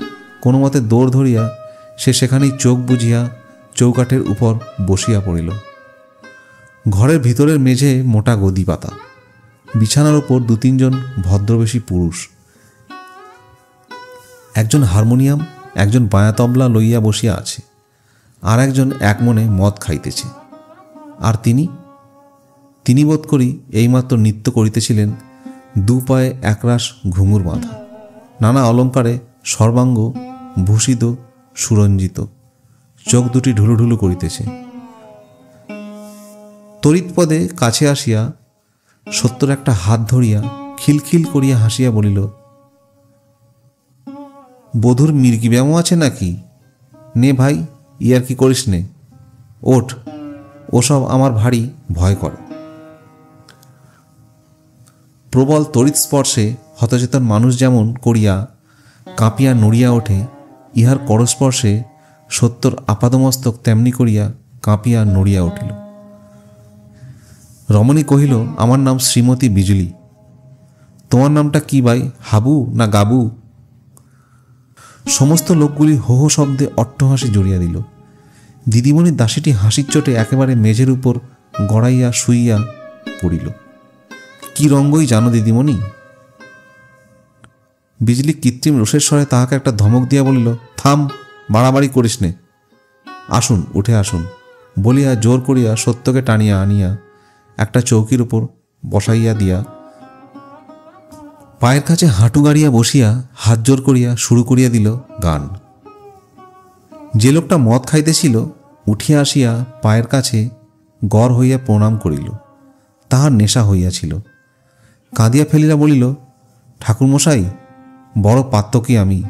কোনো মতে দৌড় ধরিয়া সে সেখানেই চোখ বুজিয়া চৌকাঠের উপর বসিয়া পড়িল। ঘরের ভিতরের মেঝে মোটা গদি পাতা, বিছানার উপর 2-3 জন ভদ্রবেশী পুরুষ। একজন হারমোনিয়াম, একজন বায়া তবলা লইয়া বসিয়া আছে, আর একজন একমনে মদ খাইতেছে। আর তিনি বোধ করি এইমাত্র নৃত্য করিতেছিলেন, 2 পায়ে একরাশ ঘুঙুর বাঁধা, নানা অলঙ্কারে সর্বাঙ্গ ভূষিত সুরঞ্জিত, চোখ দুটি ঢুলুঢুলু করিতেছে। তড়িৎপদে কাছে আসিয়া সত্যর একটা হাত ধরিয়া খিলখিল করিয়া হাসিয়া বলিল, বধূর মির্গি ব্যামো আছে নাকি? নে ভাই, ইয়ার কি করিস নে, ওঠ, ওসব আমার ভারী ভয় করে। প্রবল তড়িৎ স্পর্শে হতচেতন মানুষ যেমন করিয়া কাঁপিয়া নড়িয়া ওঠে, ইহার করস্পর্শে সত্যর আপাদমস্তক তেমনি করিয়া কাঁপিয়া নড়িয়া উঠিল। রমণী কহিল, আমার নাম শ্রীমতী বিজুলি। তোমার নামটা কি ভাই, হাবু না গাবু? সমস্ত লোকগুলি হো হো শব্দে অট্টহাসি জড়িয়া দিল। দিদিমণির দাসীটি হাসির চোটে একেবারে মেঝের উপর গড়াইয়া শুইয়া পড়িল। কি রঙ্গই জানো দিদিমণি? বিজলি কৃত্রিম রোষের স্বরে তাহাকে একটা ধমক দিয়া বলিল, থাম, বাড়াবাড়ি করিস নে, আসুন, উঠে আসুন বলিয়া জোর করিয়া সত্যকে টানিয়া আনিয়া একটা চৌকির উপর বসাইয়া দিয়া পায়ের কাছে হাঁটু গাড়িয়া বসিয়া হাত জোর করিয়া শুরু করিয়া দিল গান। যে লোকটা মদ খাইতেছিল উঠিয়া আসিয়া পায়ের কাছে গড় হইয়া প্রণাম করিল। তাহার নেশা হইয়াছিল। কাঁদিয়া ফেলিয়া বলিল, ঠাকুরমশাই, বড় পাত্তকি আমি,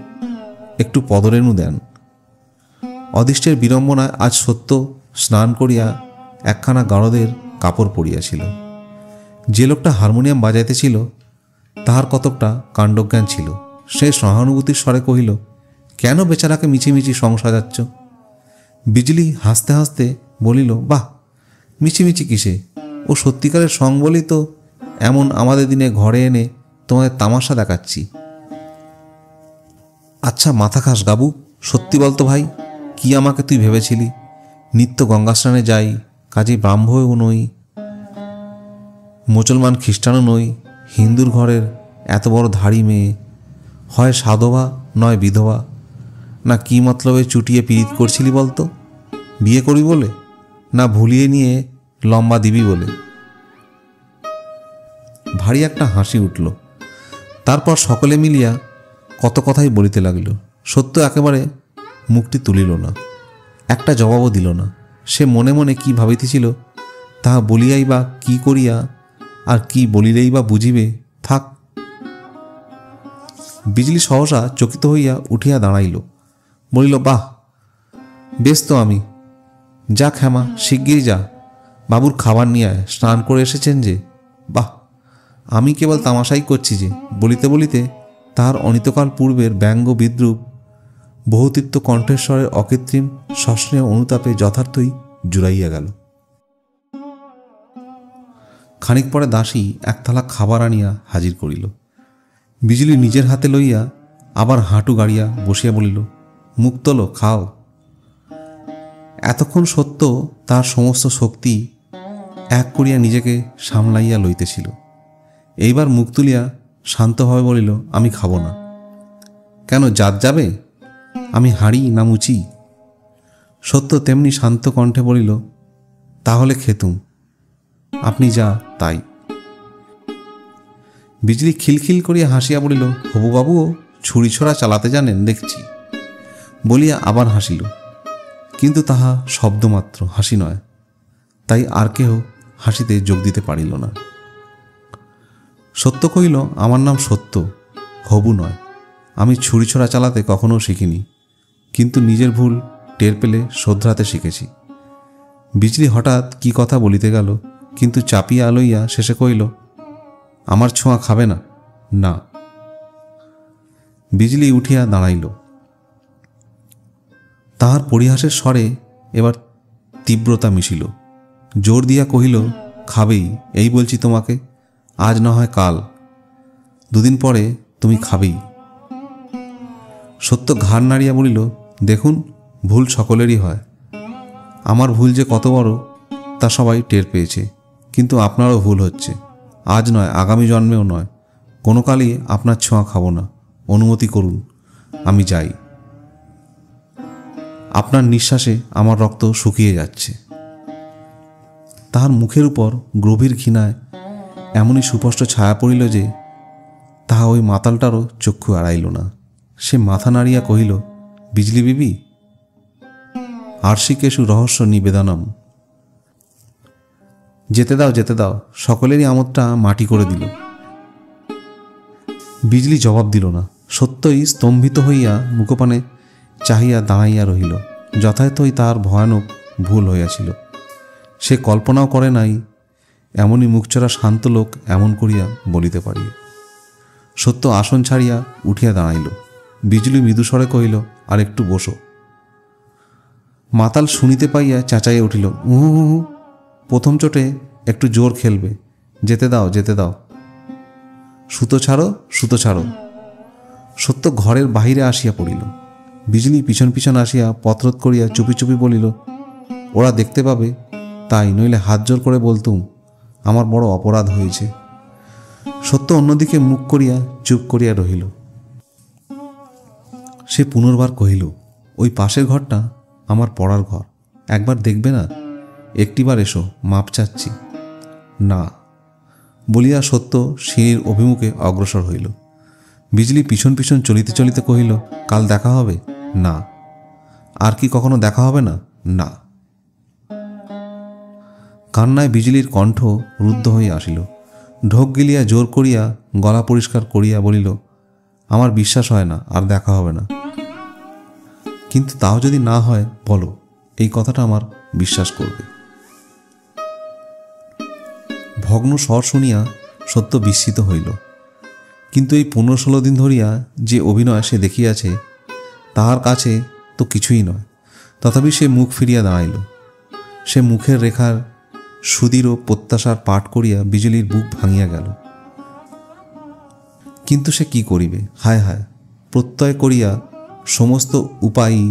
একটু পদরেণু দেন। অদৃষ্টের বিড়ম্বনায় আজ সত্য স্নান করিয়া একখানা গারদের কাপড় পরিয়াছিল। যে লোকটা হারমোনিয়াম বাজাইতেছিল তাহার কতকটা কাণ্ডজ্ঞান ছিল। সে সহানুভূতির স্বরে কহিল, কেন বেচারাকে মিছিমিছি সং সাজাচ্ছ? বিজলি হাসতে হাসতে বলিল, বাহ, মিছিমিছি কিসে, ও সত্যিকারের সং বলি তো এমন আমাদের দিনে ঘরে এনে তোমাদের তামাশা দেখাচ্ছি। আচ্ছা মাথা খাস গাবু, সত্যি বলতো ভাই, কি আমাকে তুই ভেবেছিলি? নিত্য গঙ্গা স্নানে যাই, কাজেই ব্রাহ্মণও নই, মুসলমান খ্রিস্টানও নই, হিন্দুর ঘরের এত বড় ধাড়ি মেয়ে, হয় সাধবা নয় বিধবা, না কি মতলবে চুটিয়ে পীড়িত করছিলি বলতো? বিয়ে করি বলে, না ভুলিয়ে নিয়ে লম্বা দিবি বলে? ভারী একটা হাসি উঠল। তারপর সকলে মিলিয়া কত কথাই বলিতে লাগিল। সত্য একেবারে মুখটি তুলিল না, একটা জবাবও দিল না। সে মনে মনে কি ভাবিতেছিল তাহা বলিয়াই বা কি করিয়া, আর কি বলিলেই বা বুঝিবে, থাক। বিজলি সহসা চকিত হইয়া উঠিয়া দাঁড়াইল, বলিল, বাহ, বেশ তো আমি। যা ক্ষেমা, শিগগিরই যা, বাবুর খাবার নিয়ে আয়, স্নান করে এসেছেন যে। বাহ, আমি কেবল তামাশাই করছি যে। বলিতে বলিতে তাহার অনিতকাল পূর্বের ব্যঙ্গ বিদ্রুপ বহুতীর্থ কণ্ঠেশ্বরের অকৃত্রিম সস্নেহ অনুতাপে যথার্থই জুড়াইয়া গেল। খানিক পরে দাসী এক থালা খাবার আনিয়া হাজির করিল। বিজলি নিজের হাতে লইয়া আবার হাঁটু গাড়িয়া বসিয়া বলিল, মুখ তোলো, খাও। এতক্ষণ সত্য তার সমস্ত শক্তি এক করিয়া নিজেকে সামলাইয়া লইতেছিল। এইবার মুখ তুলিয়া শান্তভাবে বলিল, আমি খাব না। কেন, জাত যাবে? আমি হাঁড়ি না মুচি? সত্য তেমনি শান্ত কণ্ঠে বলিল, তাহলে খেতুম, আপনি যা তাই। বিজলি খিলখিল করিয়া হাসিয়া বলিল, হবুবাবুও ছুরি ছোড়া চালাতে জানেন দেখছি, বলিয়া আবার হাসিল। কিন্তু তাহা শব্দমাত্র, হাসি নয়। তাই আর কেহ হাসিতে যোগ দিতে পারিল না। সত্য কহিল, আমার নাম সত্য, হবু নয়। আমি ছুরি ছোড়া চালাতে কখনো শিখিনি, কিন্তু নিজের ভুল টের পেলে শোধরাতে শিখেছি। বিজলি হঠাৎ কি কথা বলিতে গেল, কিন্তু চাপিয়া লইয়া শেষে কহিল, আমার ছোঁয়া খাবে না? না। বিজলি উঠিয়া দাঁড়াইল। তাহার পরিহাসের স্বরে এবার তীব্রতা মিশিল। জোর দিয়া কহিল, খাবেই, এই বলছি তোমাকে, আজ না হয় কাল, দুদিন পরে তুমি খাবেই। সত্য ঘাড় নাড়িয়া বলিল, দেখুন, ভুল সকলেরই হয়। আমার ভুল যে কত বড় তা সবাই টের পেয়েছে, কিন্তু আপনারও ভুল হচ্ছে। আজ নয়, আগামী জন্মেও নয়, কোনো কালই আপনার ছোঁয়া খাবো না। অনুমতি করুন, আমি যাই। আপনার নিঃশ্বাসে আমার রক্ত শুকিয়ে যাচ্ছে। তাহার মুখের উপর গভীর ঘৃণায় এমনই সুস্পষ্ট ছায়া পড়িল যে তাহা ওই মাতালটারও চক্ষু এড়াইল না। সে মাথা নাড়িয়া কহিল, বিজলি বিবি, আর্ষিকেষু রহস্য নিবেদনম। যেতে দাও, যেতে দাও। সকলেরই আমোদটা মাটি করে দিল। বিজলি জবাব দিল না। সত্যই স্তম্ভিত হইয়া মুখপানে চাহিয়া দাঁড়াইয়া রহিল। যথাযথই তার ভয়ানক ভুল হইয়াছিল। সে কল্পনাও করে নাই এমনই মুখচোরা শান্ত লোক এমন করিয়া বলিতে পারি। সত্য আসন ছাড়িয়া উঠিয়া দাঁড়াইল। বিজলি মৃদুস্বরে কহিল, আর একটু বসো। মাতাল শুনিতে পাইয়া চেঁচাইয়া উঠিল, উহু হু, প্রথম চোটে একটু জোর খেলবে, যেতে দাও, যেতে দাও। সুতো ছাড়ো, সুতো ছাড়ো। সত্য ঘরের বাহিরে আসিয়া পড়িল। বিজলি পিছন পিছন আসিয়া পথরোধ করিয়া চুপি চুপি বলিল, ওরা দেখতে পাবে তাই, নইলে হাত জোর করে বলতুম আমার বড় অপরাধ হয়েছে। সত্য অন্যদিকে মুখ করিয়া চুপ করিয়া রহিল। সে পুনর্বার কহিল, ওই পাশের ঘরটা আমার পড়ার ঘর, একবার দেখবে না? একটিবার এসো, মাপ চাচ্ছি। না, বলিয়া সত্য সিঁড়ির অভিমুখে অগ্রসর হইল। বিজলি পিছন পিছন চলিতে চলিতে কহিল, কাল দেখা হবে? না। আর কি কখনো দেখা হবে না? না। কান্নায় বিজলির কণ্ঠ রুদ্ধ হইয়া আসিল। ঢোক গিলিয়া জোর করিয়া গলা পরিষ্কার করিয়া বলিল, আমার বিশ্বাস হয় না আর দেখা হবে না। কিন্তু তাও যদি না হয় বলো, এই কথাটা আমার বিশ্বাস করবে। ভগ্ন স্বর শুনিয়া সত্য বিস্মিত হইল। কিন্তু এই 15-16 দিন ধরিয়া যে অভিনয় সে দেখিয়াছে তাহার কাছে তো কিছুই নয়। তথাপি সে মুখ ফিরিয়া দাঁড়াইল। সে মুখের রেখার সুদৃঢ় প্রত্যাশার পাঠ করিয়া বিজলির বুক ভাঙিয়া গেল। কিন্তু সে কি করিবে? হায় হায়, প্রত্যয় করিয়া সমস্ত উপায়ই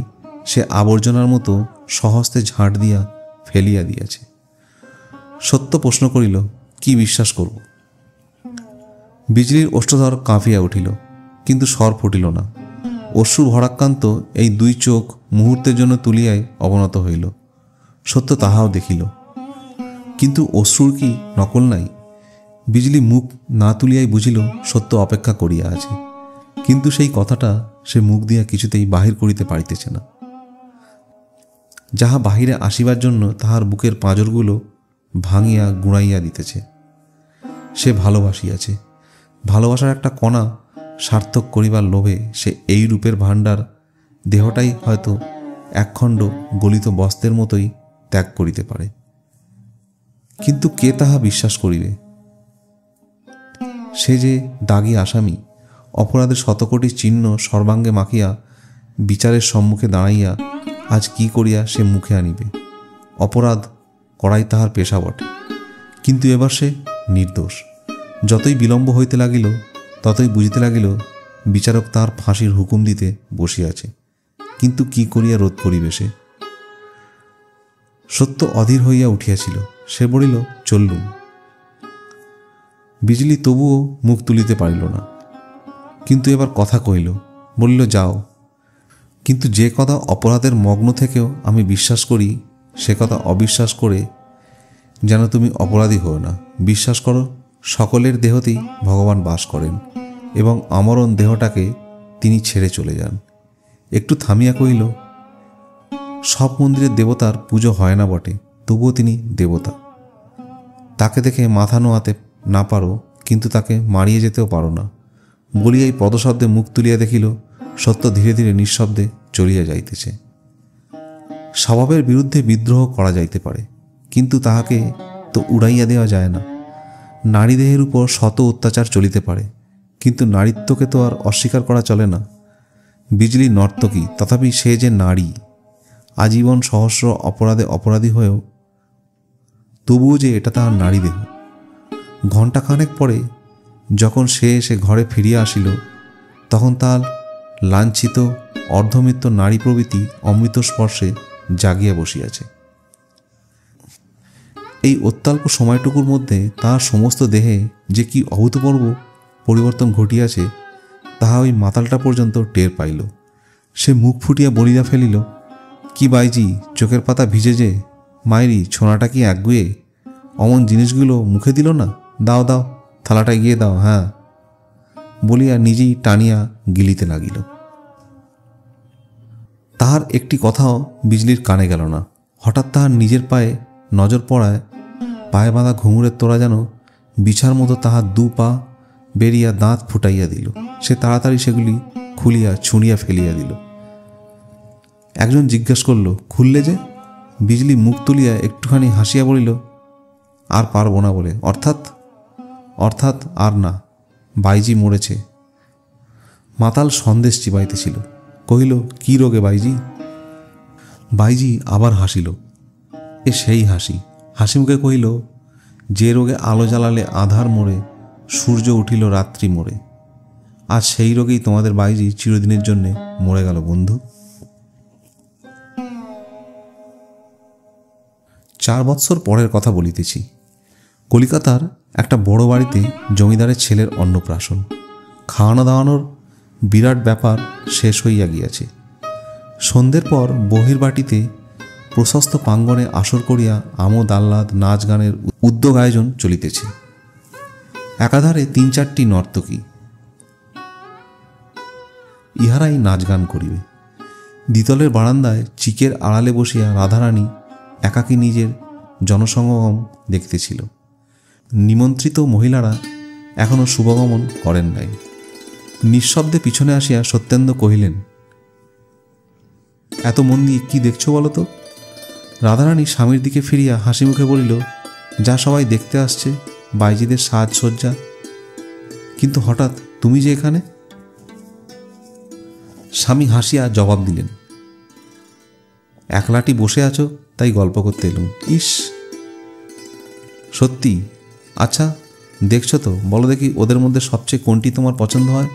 সে আবর্জনার মতো সহস্তে ঝাঁট দিয়া ফেলিয়া দিয়াছে। সত্য প্রশ্ন করিল, কি বিশ্বাস করব? বিজলির ওষ্ঠধর কাঁপিয়া উঠিল, কিন্তু স্বর ফুটিল না। অশ্রু ভরাক্রান্ত এই দুই চোখ মুহূর্তের জন্য তুলিয়াই অবনত হইল। সত্য তাহাও দেখিল, কিন্তু অশ্রুর কি নকল নাই? বিজলি মুখ না তুলিয়াই বুঝিল সত্য অপেক্ষা করিয়া আছে, কিন্তু সেই কথাটা সে মুখ দিয়া কিছুতেই বাহির করিতে পারিতেছে না। যাহা বাহিরে আসিবার জন্য তাহার বুকের পাঁজরগুলো ভাঙিয়া গুঁড়াইয়া দিতেছে। সে ভালোবাসিয়াছে। ভালোবাসার একটা কণা সার্থক করিবার লোভে সে এই রূপের ভাণ্ডার দেহটাই হয়তো একখণ্ড গলিত বস্ত্রের মতোই ত্যাগ করিতে পারে। কিন্তু কে তাহা বিশ্বাস করিবে? সে যে দাগী আসামি, অপরাধের শতকোটি চিহ্ন সর্বাঙ্গে মাখিয়া বিচারের সম্মুখে দাঁড়াইয়া আজ কি করিয়া সে মুখে আনিবে? অপরাধ করাই তাহার পেশা বটে, কিন্তু এবার সে নির্দোষ। যতই বিলম্ব হইতে লাগিল ততই বুঝিতে লাগিল বিচারক তাহার ফাঁসির হুকুম দিতে বসিয়াছে। কিন্তু কি করিয়া রোধ করিবে সে? সত্য অধীর হইয়া উঠিয়াছিল। সে বলিল, চললুম। বিজলি তবুও মুখ তুলিতে পারিল না, কিন্তু এবার কথা কহিল। বলিল, যাও। কিন্তু যে কথা অপরাধের মগ্ন থেকেও আমি বিশ্বাস করি, সে কথা অবিশ্বাস করে যেন তুমি অপরাধী হও না। বিশ্বাস করো, সকলের দেহতেই ভগবান বাস করেন এবং আমরণ দেহটাকে তিনি ছেড়ে চলে যান। একটু থামিয়া কহিল, সব মন্দিরের দেবতার পুজো হয় না বটে, তবুও তিনি দেবতা। তাকে দেখে মাথা নোয়াতে না পারো, কিন্তু তাকে মারিয়ে যেতেও পারো না। বলিয়াই পদশব্দে মুখ তুলিয়া দেখিল সত্য ধীরে ধীরে নিঃশব্দে চলিয়া যাইতেছে। স্বভাবের বিরুদ্ধে বিদ্রোহ করা যাইতে পারে, কিন্তু তাহাকে তো উড়াইয়া দেওয়া যায় না। নারী দেহের উপর শত অত্যাচার চলিতে পারে, কিন্তু নারীত্বকে তো আর অস্বীকার করা চলে না। বিজলি নর্তকী, তথাপি সে যে নারী। আজীবন সহস্র অপরাধে অপরাধী হয়েও তবুও যে এটা তাহার নারী দেহ। ঘণ্টাখানেক পরে যখন সে এসে ঘরে ফিরিয়া আসিল, তখন তার লাঞ্ছিত অর্ধমৃত্য নারী প্রভৃতি অমৃত স্পর্শে জাগিয়া বসিয়াছে। এই অত্যল্প সময়টুকুর মধ্যে তাহার সমস্ত দেহে যে কি অভূতপূর্ব পরিবর্তন ঘটিয়াছে, তাহা ওই মাতালটা পর্যন্ত টের পাইল। সে মুখ ফুটিয়া বলিয়া ফেলিল, কি বাইজি, চোখের পাতা ভিজে যে, মায়েরি ছোনাটা কি একগুয়ে, অমন জিনিসগুলো মুখে দিল না? দাও দাও, থালাটা এগিয়ে দাও। হ্যাঁ, বলিয়া নিজেই টানিয়া গিলিতে লাগিল। তাহার একটি কথাও বিজলির কানে গেল না। হঠাৎ তাহার নিজের পায়ে নজর পড়ায় পায়ে বাঁধা ঘুঙুরের তোড়া যেন বিছার মতো তাহার দু পা বেরিয়া দাঁত ফুটাইয়া দিল। সে তাড়াতাড়ি সেগুলি খুলিয়া ছুঁড়িয়া ফেলিয়া দিল। একজন জিজ্ঞাস করল, খুললে যে? বিজলি মুখ তুলিয়া একটুখানি হাসিয়া বলিল, আর পারব না বলে। অর্থাৎ আর না, বাইজি মরেছে। মাতাল সন্দেশ চিবাইতেছিল। কহিল, কি রোগে বাইজি? বাইজি আবার হাসিল। এ সেই হাসি। হাসি মুখে কহিল, যে রোগে আলো জ্বালালে আধার মোড়ে, সূর্য উঠিল রাত্রি মোড়ে। আজ সেই রোগেই তোমাদের বাইজি চিরদিনের জন্যে মরে গেল বন্ধু। 4 বৎসর পরের কথা বলিতেছি। কলিকাতার একটা বড় বাড়িতে জমিদারের ছেলের অন্নপ্রাশন। খাওয়ানো দাওয়ানোর বিরাট ব্যাপার শেষ হইয়া গিয়াছে। সন্ধ্যের পর বহির্বাটিতে প্রশস্ত প্রাঙ্গণে আসর করিয়া আমোদ আহ্লাদ নাচ গানের উদ্যোগ আয়োজন চলিতেছে। একাধারে 3-4টি নর্তকী, ইহারাই নাচ গান করিবে। দ্বিতলের বারান্দায় চিকের আড়ালে বসিয়া রাধারানী একাকী নিজের জনসমাগম দেখতেছিল। নিমন্ত্রিত মহিলারা এখনও শুভগমন করেন নাই। নিঃশব্দে পিছনে আসিয়া সত্যেন্দ্র কহিলেন, এত মন দিয়ে কি দেখছ বলো তো? রাধারানী স্বামীর দিকে ফিরিয়া হাসি মুখে বলিল, যা সবাই দেখতে আসছে, বাইজিদের সাজসজ্জা। কিন্তু হঠাৎ তুমি যে এখানে? স্বামী হাসিয়া জবাব দিলেন, একলাটি বসে আছো তাই গল্প করতে এলুম। ইস, সত্যি? আচ্ছা, দেখছো তো, বলো দেখি ওদের মধ্যে সবচেয়ে কোনটি তোমার পছন্দ হয়?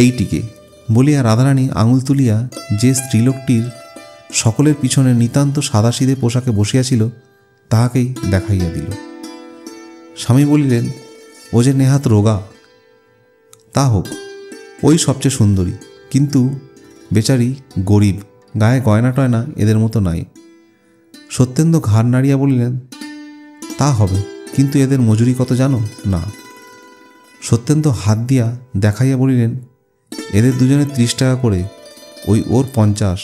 এইটিকে, বলিয়া রাধারানী আঙুল তুলিয়া যে স্ত্রীলোকটির সকলের পিছনে নিতান্ত সাদাসিধে পোশাকে বসিয়াছিল তাহাকেই দেখাইয়া দিল। স্বামী বলিলেন, ও যে নেহাত রোগা। তা হোক, ওই সবচেয়ে সুন্দরী, কিন্তু বেচারি গরিব, গায়ে গয়না টয়না এদের মতো নাই। সত্যেন্দ্র ঘাড় নাড়িয়া বলিলেন, তা হবে, কিন্তু এদের মজুরি কত জানো? না। সত্যেন্দ্র হাত দিয়া দেখাইয়া বলিলেন, এদের দুজনে 30 টাকা করে, ওই ওর 50,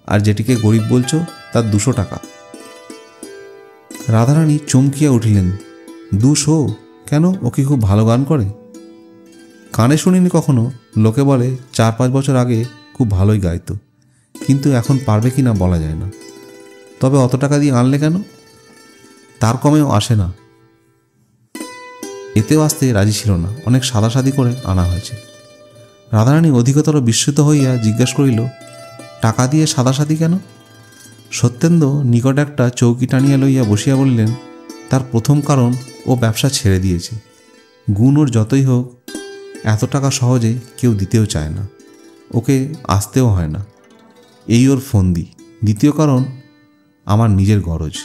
আর যেটিকে গরিব বলছো তার 200 টাকা। রাধারানী চমকিয়া উঠিলেন, 200? কেন, ও কি খুব ভালো গান করে? কানে শুনিনি কখনো, লোকে বলে 4-5 বছর আগে খুব ভালোই গাইতো, কিন্তু এখন পারবে কি না বলা যায় না। তবে অত টাকা দিয়ে আনলে কেন? তার কমেও আসে না। এতেও আসতে রাজি ছিল না, অনেক সাদাসাদি করে আনা হয়েছে। রাধারানী অধিকতর বিস্মিত হইয়া জিজ্ঞাসা করিল, টাকা দিয়ে সাদাসাদি কেন? সত্যেন্দ্র নিকট একটা চৌকি টানিয়া লইয়া বসিয়া বলিলেন, তার প্রথম কারণ, ও ব্যবসা ছেড়ে দিয়েছে। গুণ ওর যতই হোক, এত টাকা সহজে কেউ দিতেও চায় না, ওকে আসতেও হয় না। এই ওর ফন্দি। দ্বিতীয় কারণ আমার নিজের গরজ।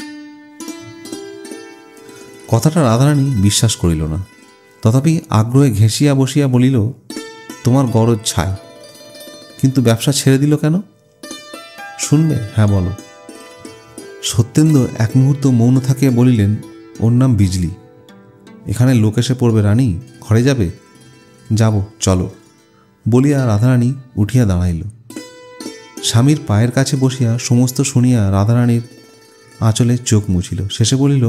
কথাটা রাধারানী বিশ্বাস করিল না, তথাপি আগ্রহে ঘেঁষিয়া বসিয়া বলিল, তোমার গরজ ছাই, কিন্তু ব্যবসা ছেড়ে দিল কেন? শুনবে? হ্যাঁ বলো। সত্যেন্দ্র এক মুহূর্ত মৌন থাকিয়া বলিলেন, ওর নাম বিজলি। এখানে লোক এসে পড়বে রানী, ঘরে যাবে? যাব, চলো বলিয়া রাধারানী উঠিয়া দাঁড়াইল। স্বামীর পায়ের কাছে বসিয়া সমস্ত শুনিয়া রাধারানীর আঁচলে চোখ মুছিল। শেষে বলিল,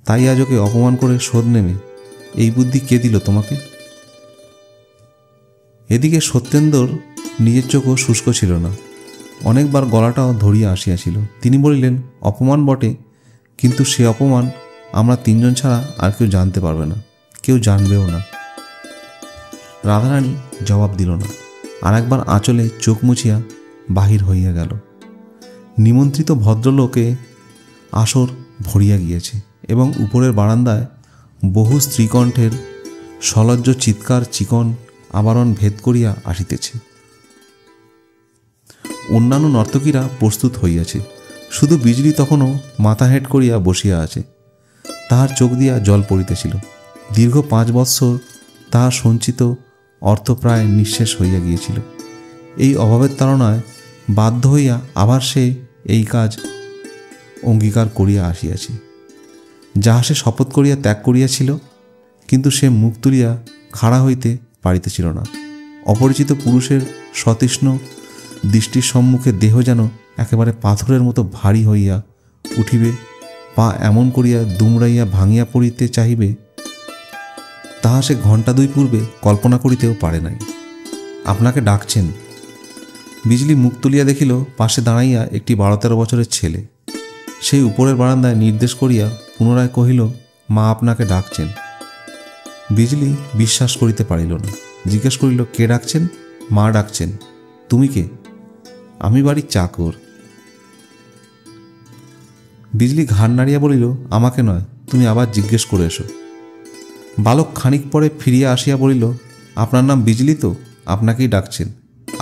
তাই আজ ওকে অপমান করে শোধ নেবে? এই বুদ্ধি কে দিল তোমাকে? এদিকে সত্যেন্দ্রর নিজের চোখও শুষ্ক ছিল না, অনেকবার গলাটাও ধরিয়া আসিয়াছিল। তিনি বলিলেন, অপমান বটে, কিন্তু সে অপমান আমরা তিনজন ছাড়া আর কেউ জানতে পারবে না, কেউ জানবেও না। রাধারানী জবাব দিল না, আর একবার আঁচলে চোখ মুছিয়া বাহির হইয়া গেল। নিমন্ত্রিত ভদ্রলোকে আসর ভরিয়া গিয়েছে এবং উপরের বারান্দায় বহু স্ত্রীকণ্ঠের সলজ্জ চিৎকার চিকন আবরণ ভেদ করিয়া আসিতেছে। অন্যান্য নর্তকীরা প্রস্তুত হইয়াছে, শুধু বিজলি তখনও মাথা হেঁট করিয়া বসিয়া আছে। তাহার চোখ দিয়া জল পড়িতেছিল। দীর্ঘ 5 বৎসর তাহার সঞ্চিত অর্থ প্রায় নিঃশেষ হইয়া গিয়েছিল। এই অভাবের তাড়নায় বাধ্য হইয়া আবার সে এই কাজ অঙ্গীকার করিয়া আসিয়াছে, যাহা সে শপথ করিয়া ত্যাগ করিয়াছিল, কিন্তু সে মুখ তুলিয়া খাড়া হইতে পারিতেছিল না। অপরিচিত পুরুষের সতৃষ্ণ দৃষ্টির সম্মুখে দেহ যেন একেবারে পাথরের মতো ভারী হইয়া উঠিবে, পা এমন করিয়া দুমড়াইয়া ভাঙিয়া পড়িতে চাহিবে, তাহা সে ঘণ্টা 2 পূর্বে কল্পনা করিতেও পারে নাই। আপনাকে ডাকছেন। বিজলি মুখ তুলিয়া দেখিল পাশে দাঁড়াইয়া একটি 12-13 বছরের ছেলে। সেই উপরের বারান্দায় নির্দেশ করিয়া পুনরায় কহিল, মা আপনাকে ডাকছেন। বিজলি বিশ্বাস করিতে পারিল না, জিজ্ঞেস করিল, কে ডাকছেন? মা ডাকছেন। তুমি কে? আমি বাড়ির চাকর। বিজলি ঘাড় নাড়িয়া বলিল, আমাকে নয়, তুমি আবার জিজ্ঞেস করে এসো। বালক খানিক পরে ফিরিয়া আসিয়া বলিল, আপনার নাম বিজলি তো? আপনাকেই ডাকছেন,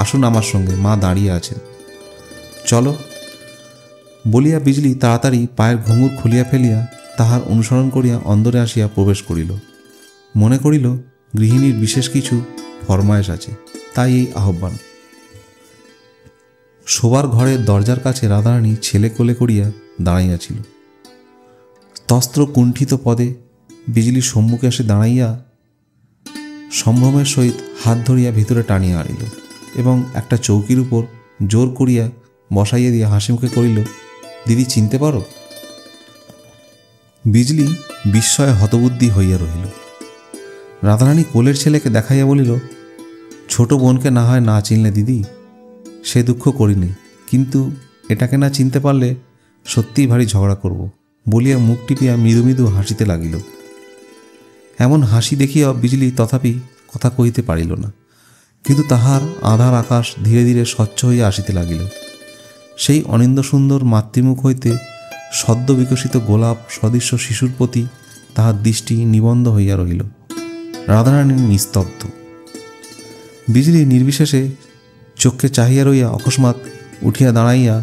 আসুন আমার সঙ্গে, মা দাঁড়িয়ে আছেন। চলো বলিয়া বিজলি তাড়াতাড়ি পায়ের ঘুঙুর খুলিয়া ফেলিয়া তাহার অনুসরণ করিয়া অন্দরে আসিয়া প্রবেশ করিল। মনে করিল গৃহিণীর বিশেষ কিছু ফরমায়েশ আছে, তাই এই আহ্বান। শোবার ঘরের দরজার কাছে রাধারানী ছেলে কোলে করিয়া দাঁড়াইয়াছিল। তস্ত্র কুণ্ঠিত পদে বিজলির সম্মুখে এসে দাঁড়াইয়া সম্ভ্রমের সহিত হাত ধরিয়া ভিতরে টানিয়া আনিল এবং একটা চৌকির উপর জোর করিয়া বসাইয়া দিয়া হাসিমুখে করিল, দিদি চিনতে পারো? বিজলি বিস্ময়ে হতবুদ্ধি হইয়া রহিল। রাধারানী কোলের ছেলেকে দেখাইয়া বলিল, ছোট বোনকে না হয় না চিনলে দিদি, সে দুঃখ করিনি, কিন্তু এটাকে না চিনতে পারলে সত্যিই ভারী ঝগড়া করব বলিয়া মুখ টিপিয়া মৃদু মৃদু হাসিতে লাগিল। এমন হাসি দেখিয়া বিজলি তথাপি কথা কহিতে পারিল না, কিন্তু তাহার আধার আকাশ ধীরে ধীরে স্বচ্ছ হইয়া আসিতে লাগিল। সেই অনিন্দ সুন্দর মাতৃমুখ হইতে সদ্য বিকশিত গোলাপ সদৃশ্য শিশুর প্রতি তাহার দৃষ্টি নিবন্ধ হইয়া রহিল। রাধারানী নিস্তব্ধ। বিজলি নির্বিশেষে চক্ষে চাহিয়া রইয়া অকস্মাৎ উঠিয়া দাঁড়াইয়া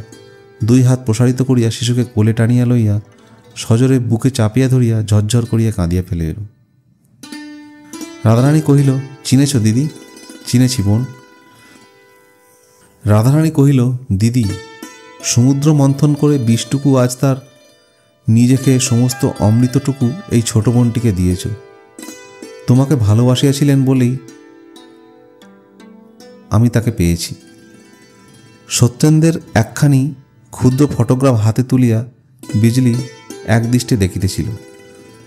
2 হাত প্রসারিত করিয়া শিশুকে কোলে টানিয়া লইয়া সজোরে বুকে চাপিয়া ধরিয়া ঝরঝর করিয়া কাঁদিয়া ফেলিল। রাধারানী কহিল, চিনেছ দিদি? চিনেছি বোন। রাধারানী কহিল, দিদি, সমুদ্র মন্থন করে বিষটুকু আজ তার নিজেকে সমস্ত অমৃতটুকু এই ছোট বোনটিকে দিয়েছ। তোমাকে ভালোবাসিয়াছিলেন বলেই আমি তাকে পেয়েছি। সত্যেন্দ্রের একখানি ক্ষুদ্র ফটোগ্রাফ হাতে তুলিয়া বিজলি একদৃষ্টে দেখিতেছিল।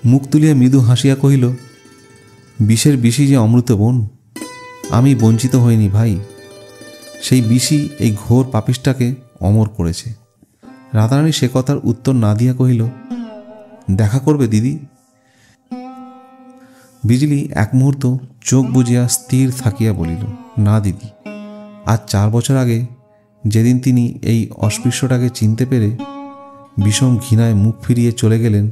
মুখ তুলিয়া মৃদু হাসিয়া কহিল, বিষের বিষই যে অমৃত বোন, আমি বঞ্চিত হইনি ভাই। সেই বিষই এই ঘোর পাপিষ্টাকে অমর করেছে। রাধারানী সে কথার উত্তর না দিয়া কহিল, দেখা করবে দিদি? বিজলি এক মুহূর্ত চোখ বুজিয়া স্থির থাকিয়া বলিল, না দিদি, আজ 4 বছর আগে যেদিন তিনি এই অস্পৃশ্যটাকে চিনতে পেরে বিষম ঘৃণায় মুখ ফিরিয়ে চলে গেলেন,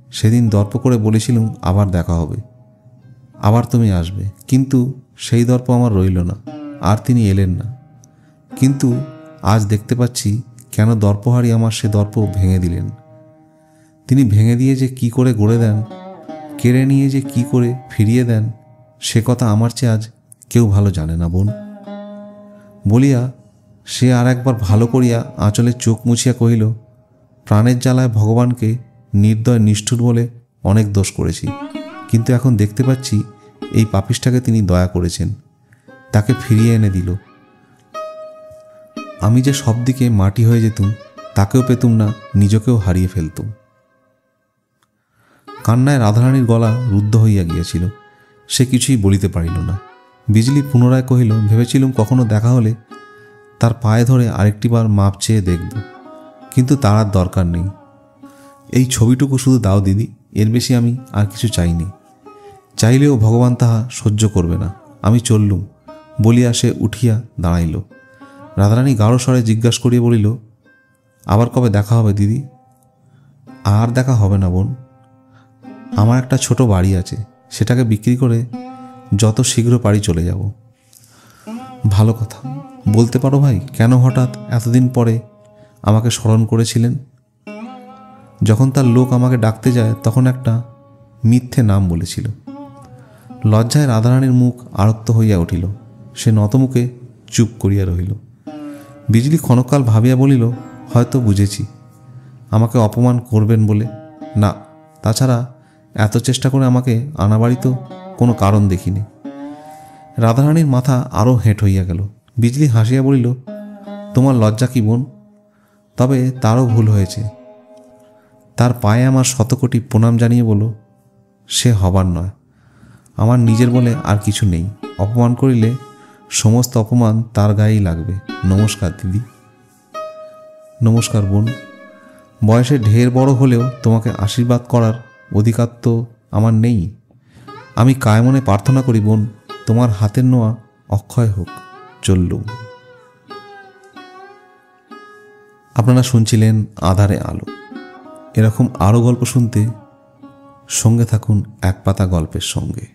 সেদিন দর্প করে বলেছিলুম আবার দেখা হবে, আবার তুমি আসবে, কিন্তু সেই দর্প আমার রইল না, আর তিনি এলেন না। কিন্তু আজ দেখতে পাচ্ছি কেন দর্পহারি আমার সে দর্প ভেঙে দিলেন? তিনি ভেঙে দিয়ে যে কি করে গড়ে দেন, কেড়ে নিয়ে যে কি করে ফিরিয়ে দেন, সে কথা আমার চেয়ে আজ কেউ ভালো জানে না বোন। বলিয়া সে আর একবার ভালো করিয়া আঁচলে চোখ মুছিয়া কহিল, প্রাণের জ্বালায় ভগবানকে নির্দয় নিষ্ঠুর বলে অনেক দোষ করেছি, কিন্তু এখন দেখতে পাচ্ছি এই পাপিষ্ঠাকে তিনি দয়া করেছেন, তাকে ফিরিয়ে এনে দিল। আমি যে সব দিকে মাটি হয়ে যেতুম, তাকেও পেতুম না, নিজকেও হারিয়ে ফেলতুম। কান্নায় রাধারানীর গলা রুদ্ধ হইয়া গিয়াছিল, সে কিছুই বলিতে পারিল না। বিজলি পুনরায় কহিল, ভেবেছিলুম কখনো দেখা হলে তার পায়ে ধরে আরেকটিবার মাপ চেয়ে দেখব, কিন্তু তার আর দরকার নেই। এই ছবিটুকু শুধু দাও দিদি, এর বেশি আমি আর কিছু চাইনি। চাইলেও ভগবান তাহা সহ্য করবে না। আমি চললুম বলিয়া সে উঠিয়া দাঁড়াইল। রাধারানী গাঢ় স্বরে জিজ্ঞাসা করিয়া বলিল, আবার কবে দেখা হবে দিদি? আর দেখা হবে না বোন। আমার একটা ছোট বাড়ি আছে, সেটাকে বিক্রি করে যত শীঘ্র পারি চলে যাব। ভালো কথা, বলতে পারো ভাই, কেন হঠাৎ এতদিন পরে আমাকে স্মরণ করেছিলেন? যখন তার লোক আমাকে ডাকতে যায় তখন একটা মিথ্যে নাম বলেছিল। লজ্জায় রাধারানীর মুখ আরক্ত হইয়া উঠিল, সে নতমুখে চুপ করিয়া রহিল। বিজলি ক্ষণকাল ভাবিয়া বলিল, হয়তো বুঝেছি, আমাকে অপমান করবেন বলে। না, তাছাড়া এত চেষ্টা করে আমাকে আনাবারই তো কোনো কারণ দেখিনি। রাধারানীর মাথা আরও হেঁট হইয়া গেল। বিজলি হাসিয়া বলিল, তোমার লজ্জা কি বোন? তবে তারও ভুল হয়েছে। তার পায়ে আমার শতকোটি প্রণাম জানিয়ে বলো, সে হবার নয়। আমার নিজের বলে আর কিছু নেই। অপমান করিলে সমস্ত অপমান তার গায়েই লাগবে। নমস্কার দিদি। নমস্কার বোন। বয়সে ঢের বড় হলেও তোমাকে আশীর্বাদ করার অধিকার তো আমার নেই। আমি কায়মনে প্রার্থনা করি বোন, তোমার হাতের নোয়া অক্ষয় হোক। চললুম। আপনারা শুনছিলেন আধারে আলো। এরকম আরও গল্প শুনতে সঙ্গে থাকুন এক পাতা গল্পের সঙ্গে।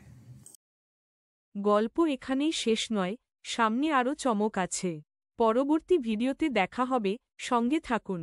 গল্প এখানেই শেষ নয়, সামনে আরও চমক আছে। পরবর্তী ভিডিওতে দেখা হবে, সঙ্গে থাকুন।